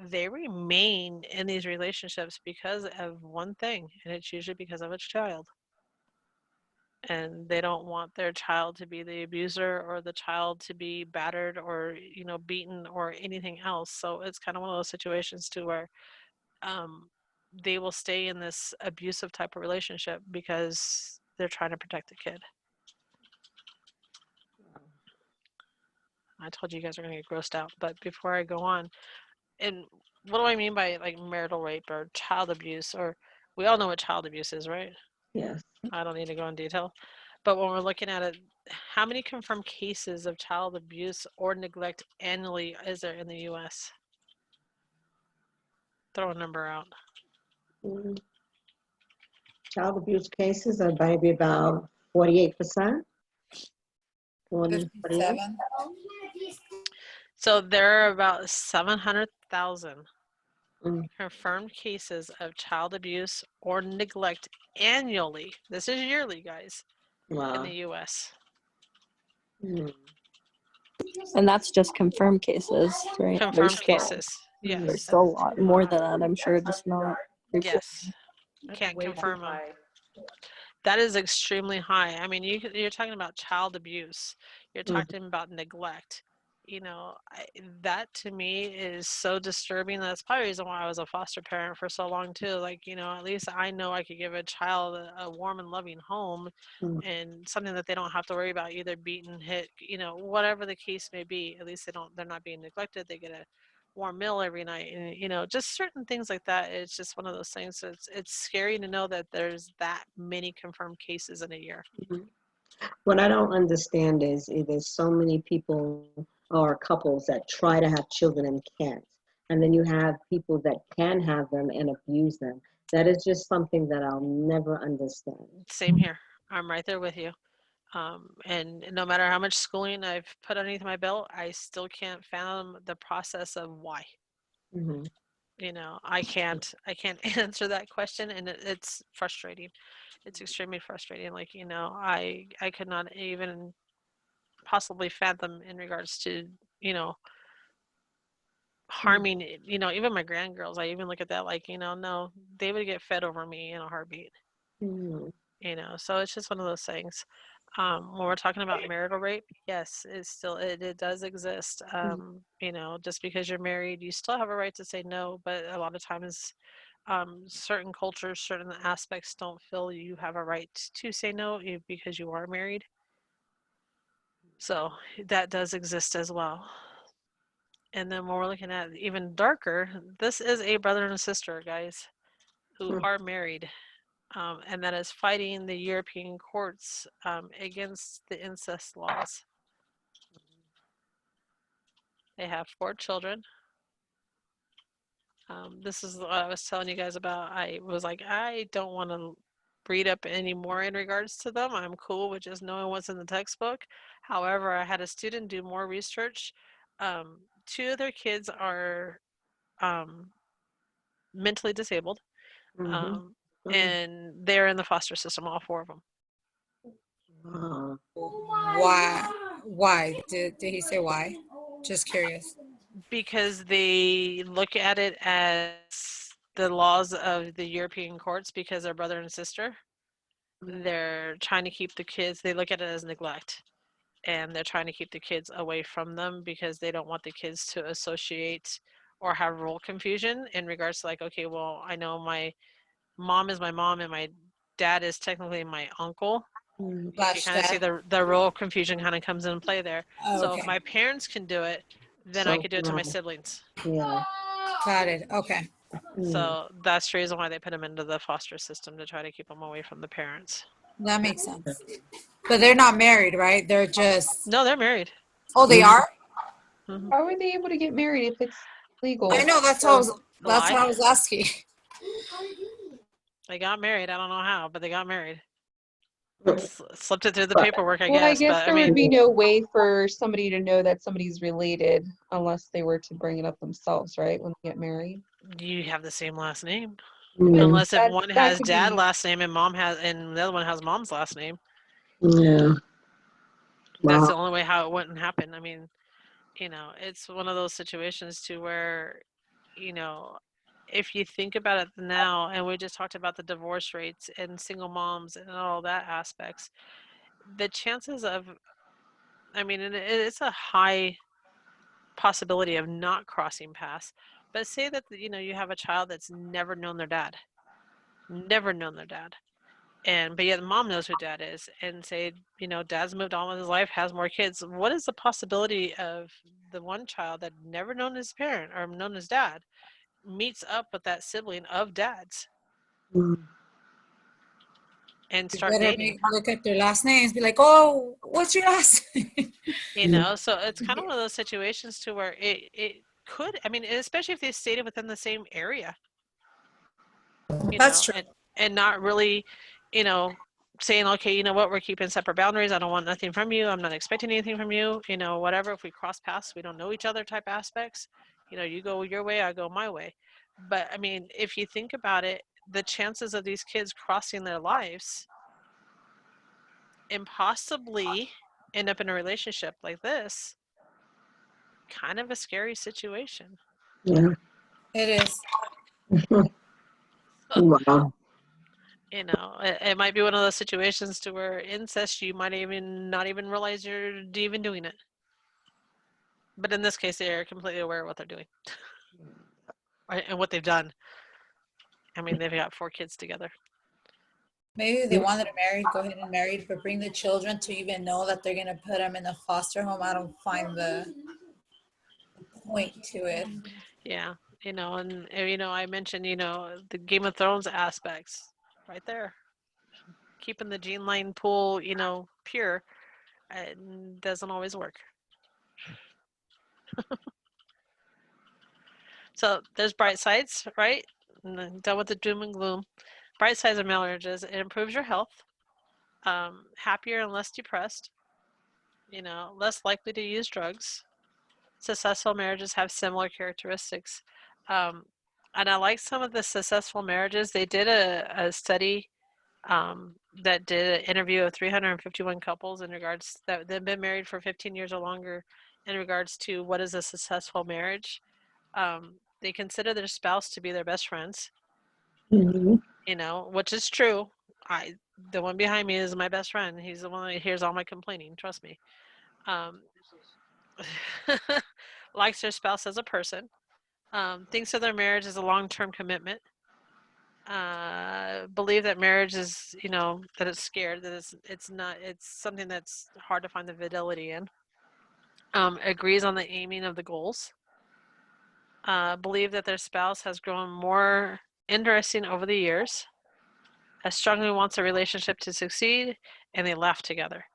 they remain in these relationships because of one thing, and it's usually because of a child. And they don't want their child to be the abuser or the child to be battered or beaten or anything else. So it's kind of one of those situations to where they will stay in this abusive type of relationship because they're trying to protect the kid. I told you guys are going to get grossed out, but before I go on, and what do I mean by like marital rape or child abuse? Or we all know what child abuse is, right? Yes. I don't need to go in detail. But when we're looking at it, how many confirmed cases of child abuse or neglect annually is there in the U.S.? Throw a number out. Child abuse cases are maybe about 48%. 48. 57. So there are about 700,000 Mm. confirmed cases of child abuse or neglect annually. This is yearly, guys, in Wow. the U.S. Mm. And that's just confirmed cases, right? Confirmed cases. Yes. There's still a lot more than that, I'm sure, just not reported. Yes. Can't confirm them. That is extremely high. I mean, you're talking about child abuse. You're talking about neglect. That to me is so disturbing. That's probably the reason why I was a foster parent for so long too. Like, at least I know I could give a child a warm and loving home and something that they don't have to worry about either beaten, hit, whatever the case may be. At least they're not being neglected. They get a warm meal every night, and just certain things like that. It's just one of those things. It's scary to know that there's that many confirmed cases in a year. What I don't understand is there's so many people or couples that try to have children and can't. And then you have people that can have them and abuse them. That is just something that I'll never understand. Same here. I'm right there with you. And no matter how much schooling I've put underneath my belt, I still can't fathom the process of why. Mm-hmm. I can't answer that question, and it's frustrating. It's extremely frustrating. Like, I could not even possibly fathom in regards to, harming, even my grandgirls. I even look at that like, no, they would get fed over me in a heartbeat. Mm. So it's just one of those things. When we're talking about marital rape, yes, it does exist. Just because you're married, you still have a right to say no, but a lot of times, certain cultures, certain aspects don't feel you have a right to say no because you are married. So that does exist as well. And then when we're looking at even darker, this is a brother and a sister, guys, who Hmm. are married. And that is fighting the European courts against the incest laws. They have 4 children. This is what I was telling you guys about. I was like, I don't want to read up any more in regards to them. I'm cool with just knowing what's in the textbook. However, I had a student do more research. 2 of their kids are mentally disabled, Mhm. and they're in the foster system, all 4 of them. Wow. Why? Did he say why? Just curious. Because they look at it as the laws of the European courts because they're brother and sister. They're trying to keep the kids, they look at it as neglect. And they're trying to keep the kids away from them because they don't want the kids to associate or have role confusion in regards to like, okay, well, I know my mom is my mom and my dad is technically my uncle. Mm. If you kind of see the role confusion kind of comes in play there. So if Okay. my parents can do it, then I So, could do it to my no. siblings. Yeah. Got it. Okay. Mm. So that's the reason why they put them into the foster system, to try to keep them away from the parents. That makes sense. But they're not married, right? They're just. No, they're married. Oh, they Mhm. are? Mhm. How are they able to get married if it's legal? I know. That's what I was asking. They got married. I don't know how, but they got married. Mm. Slipped it through the paperwork, I Well, I guess. guess But I there would mean, be no way for somebody to know that somebody's related unless they were to bring it up themselves, right? When they get married. you have the same last name, Mm. unless if That one that has could dad be. last name and mom has, and the other one has mom's last name. Yeah. That's Wow. the only way how it wouldn't happen. I mean, it's one of those situations to where, you know, if you think about it now, and we just talked about the divorce rates and single moms and all that aspects, the chances of, I mean, it's a high possibility of not crossing paths. But say that, you have a child that's never known their dad, never known their dad. But yet the mom knows who dad is, and say, dad's moved on with his life, has more kids. What is the possibility of the one child that never known his parent or known his dad meets up with that sibling of dad's Mm. and You start better dating? look at their last names. Be like, oh, what's your last name? So it's kind of one of those situations to where it could, I mean, especially if they stayed within the same area, That's true. and not really, you know, saying, okay, you know what, we're keeping separate boundaries. I don't want nothing from you. I'm not expecting anything from you. Whatever. If we cross paths, we don't know each other type aspects. You go your way, I go my way. But I mean, if you think about it, the chances of these kids crossing their lives and possibly end up in a relationship like this, kind of a scary situation. Yeah. It is. Wow. It might be one of those situations to where incest, you might even not even realize you're even doing it. But in this case, they are completely aware of what they're doing and what they've done. I mean, they've got 4 kids together. Maybe they wanted to marry, go ahead and marry, but bring the children to even know that they're gonna put them in a foster home. I don't find the point to it. Yeah, I mentioned, the Game of Thrones aspects right there. Keeping the gene line pool, pure, doesn't always work. So there's bright sides, right? And then done with the doom and gloom. Bright sides of marriages: it improves your health, happier and less depressed, less likely to use drugs. Successful marriages have similar characteristics. Um, and I like some of the successful marriages. They did a study that did an interview of 351 couples in regards that they've been married for 15 years or longer, in regards to what is a successful marriage. They consider their spouse to be their best friends, Mhm. which is true. The one behind me is my best friend. He's the one that hears all my complaining. Trust me. Um, likes their spouse as a person. Thinks of their marriage as a long-term commitment. Believe that marriage is, that it's scared, that it's not, it's something that's hard to find the fidelity in. Agrees on the aiming of the goals. Believe that their spouse has grown more interesting over the years. As strongly wants a relationship to succeed, and they laugh together.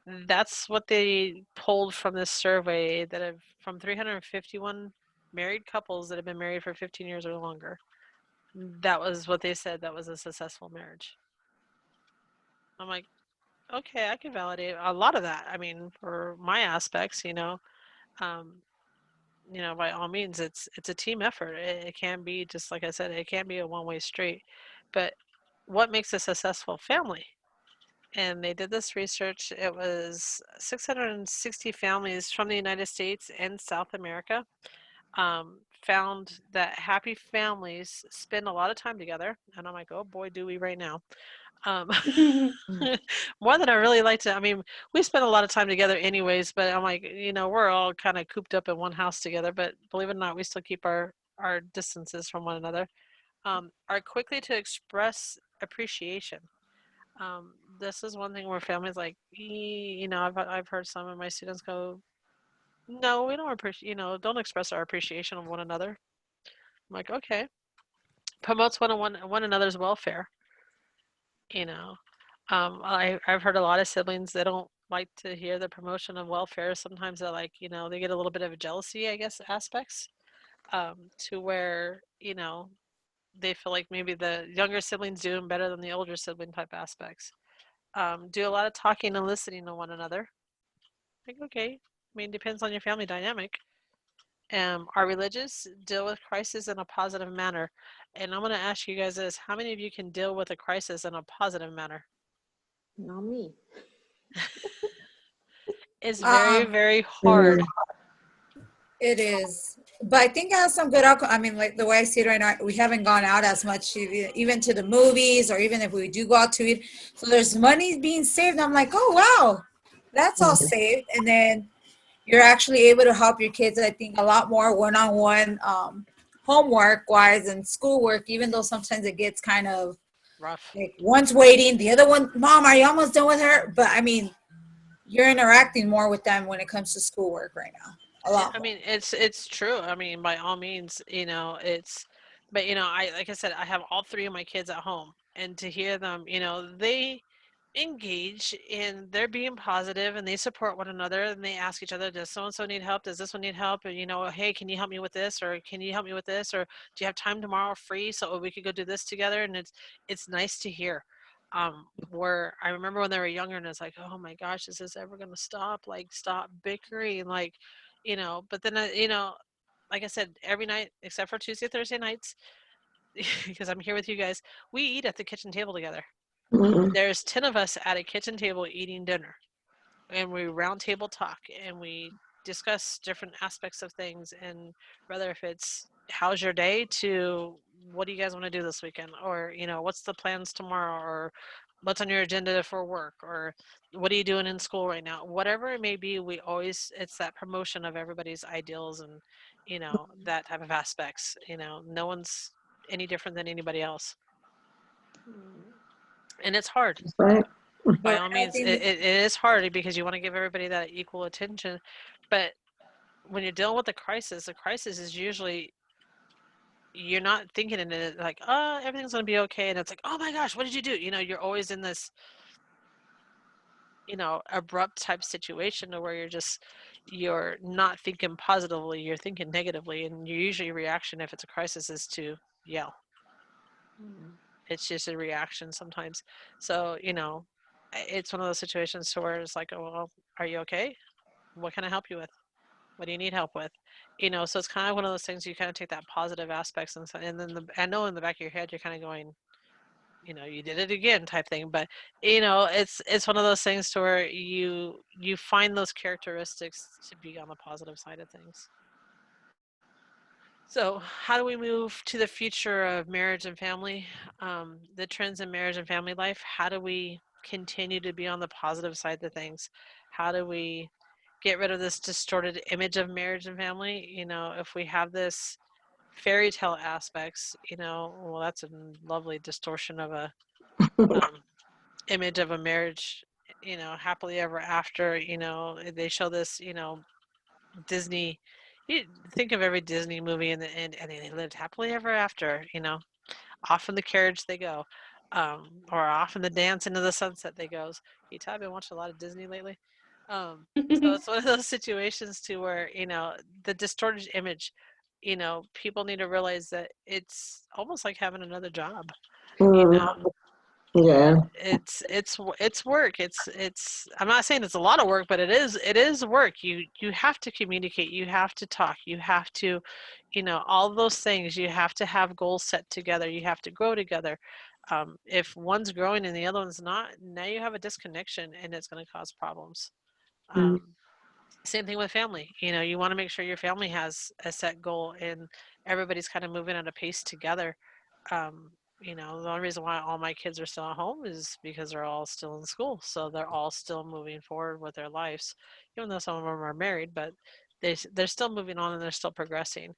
That's what they pulled from this survey from 351 married couples that have been married for 15 years or longer. That was what they said that was a successful marriage. I'm like, okay, I can validate a lot of that. I mean, for my aspects, um, by all means, it's a team effort. It can be, just like I said, it can be a one-way street. But what makes a successful family? And they did this research. It was 660 families from the United States and South America, found that happy families spend a lot of time together. And I'm like, oh boy, do we right now. Um, more than I really like to. I mean, we spend a lot of time together anyways, but I'm like, we're all kind of cooped up in one house together. But believe it or not, we still keep our distances from one another. Are quickly to express appreciation. This is one thing where families like, I've heard some of my students go, no, we don't appreciate, don't express our appreciation of one another. I'm like, okay. Promotes one another's welfare. You know, I've heard a lot of siblings, they don't like to hear the promotion of welfare. Sometimes they're like, they get a little bit of a jealousy, I guess, aspects, to where, they feel like maybe the younger siblings doing better than the older sibling type aspects. Do a lot of talking and listening to one another. Like, okay, I mean, depends on your family dynamic. Are religious, deal with crisis in a positive manner. And I'm going to ask you guys this: how many of you can deal with a crisis in a positive manner? Not me. It's very, Um, very hard. it is, but I think it has some good outcome. I mean, like the way I see it right now, we haven't gone out as much, even to the movies, or even if we do go out to eat. So there's money being saved. I'm like, oh wow, that's all saved, and then you're actually able to help your kids, I think, a lot more one-on-one, homework wise and schoolwork, even though sometimes it gets kind of Rough. like one's waiting, the other one, mom, are you almost done with her? But I mean, you're interacting more with them when it comes to schoolwork right now, a Yeah, lot I more. mean, it's true. I mean, by all means, but I like I said, I have all three of my kids at home, and to hear them, they engage in they're being positive and they support one another and they ask each other, does so and so need help, does this one need help, and hey, can you help me with this, or can you help me with this, or do you have time tomorrow free so we could go do this together? And it's nice to hear. Where I remember when they were younger and it's like, oh my gosh, is this ever going to stop? Like, stop bickering, like, but then like I said, every night except for Tuesday, Thursday nights, because I'm here with you guys, we eat at the kitchen table together. Mhm. There's 10 of us at a kitchen table eating dinner, and we round table talk and we discuss different aspects of things, and whether if it's how's your day to what do you guys want to do this weekend, or what's the plans tomorrow, or what's on your agenda for work, or what are you doing in school right now, whatever it may be. We always, it's that promotion of everybody's ideals, and that type of aspects. No one's any different than anybody else, and it's hard. Right. By But all I means, think it is hard because you want to give everybody that equal attention. But when you're dealing with a crisis is usually, you're not thinking in it like, oh, everything's going to be okay. And it's like, oh my gosh, what did you do? You're always in this, abrupt type situation to where you're not thinking positively, you're thinking negatively. And your usually reaction, if it's a crisis, is to yell. It's just a reaction sometimes. So, it's one of those situations to where it's like, oh, well, are you okay? What can I help you with? What do you need help with? So it's kind of one of those things, you kind of take that positive aspects, and then I know in the back of your head you're kind of going, you did it again type thing. But it's one of those things to where you find those characteristics to be on the positive side of things. So how do we move to the future of marriage and family? The trends in marriage and family life, how do we continue to be on the positive side of things? How do we get rid of this distorted image of marriage and family? You know, if we have this fairy tale aspects, you know, well, that's a lovely distortion of a image of a marriage, you know, happily ever after. You know, they show this, you know, Disney. You think of every Disney movie and they lived happily ever after. You know, off in the carriage they go, or off in the dance into the sunset they goes. You tell I've been watching a lot of Disney lately. So it's one of those situations to where, you know, the distorted image, you know, people need to realize that it's almost like having another job. You know, Yeah. it's work. It's I'm not saying it's a lot of work, but it is work. You have to communicate, you have to talk, you have to, you know, all those things. You have to have goals set together, you have to grow together. If one's growing and the other one's not, now you have a disconnection and it's going to cause problems. Same thing with family. You know, you want to make sure your family has a set goal and everybody's kind of moving at a pace together. You know, the only reason why all my kids are still at home is because they're all still in school. So they're all still moving forward with their lives, even though some of them are married, but they're still moving on and they're still progressing.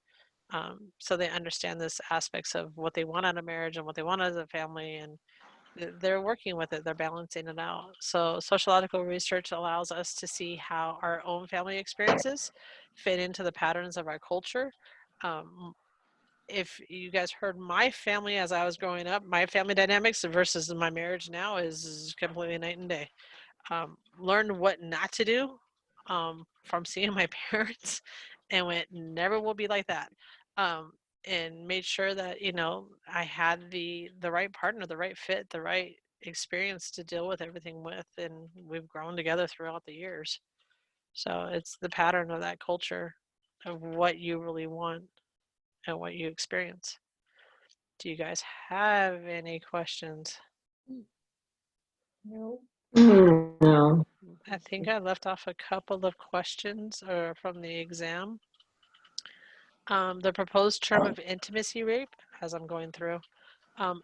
So they understand this aspects of what they want out of marriage and what they want as a family, and they're working with it, they're balancing it out. So sociological research allows us to see how our own family experiences fit into the patterns of our culture. If you guys heard my family as I was growing up, my family dynamics versus my marriage now is completely night and day. Learned what not to do from seeing my parents, and went never will be like that. Um, and made sure that, you know, I had the right partner, the right fit, the right experience to deal with everything with, and we've grown together throughout the years. So it's the pattern of that culture of what you really want and what you experience. Do you guys have any questions? No. No. I think I left off a couple of questions from the exam. The proposed term of intimacy rape, as I'm going through,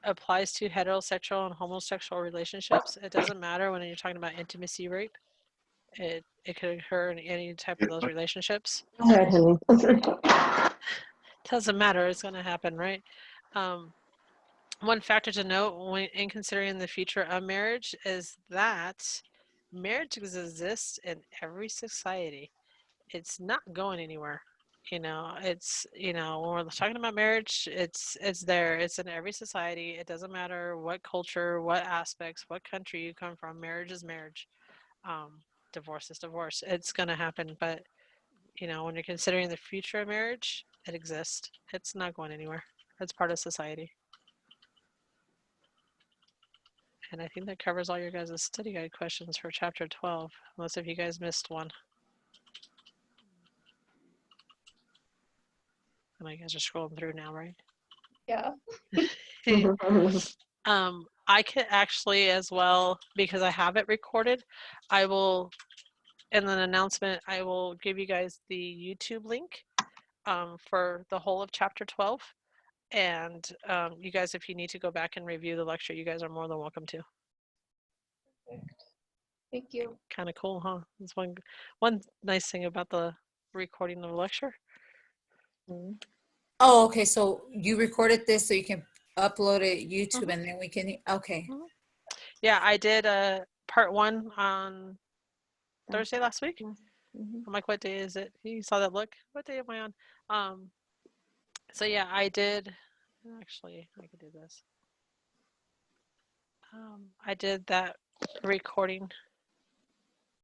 applies to heterosexual and homosexual relationships. It doesn't matter when you're talking about intimacy rape. It could occur in any type of those relationships. Go ahead, honey. Doesn't matter. It's going to happen, right? One factor to note when in considering the future of marriage is that marriage exists in every society. It's not going anywhere. You know, it's, you know, when we're talking about marriage, it's there. It's in every society. It doesn't matter what culture, what aspects, what country you come from. Marriage is marriage. Divorce is divorce. It's gonna happen. But, you know, when you're considering the future of marriage, it exists. It's not going anywhere. It's part of society. And I think that covers all your guys' study guide questions for chapter 12, unless if you guys missed one. And you guys are scrolling through now, right? Yeah. I could actually as well, because I have it recorded, I will, in an announcement, I will give you guys the YouTube link for the whole of chapter 12. And you guys, if you need to go back and review the lecture, you guys are more than welcome to. Thank you. Kind of cool, huh? That's one nice thing about the recording of the lecture. Oh, okay. So you recorded this so you can upload it YouTube and then we can, okay. Yeah, I did part 1 on Thursday last week. I'm like, what day is it? You saw that look? What day am I on? So yeah, I did. Actually, I could do this. I did that recording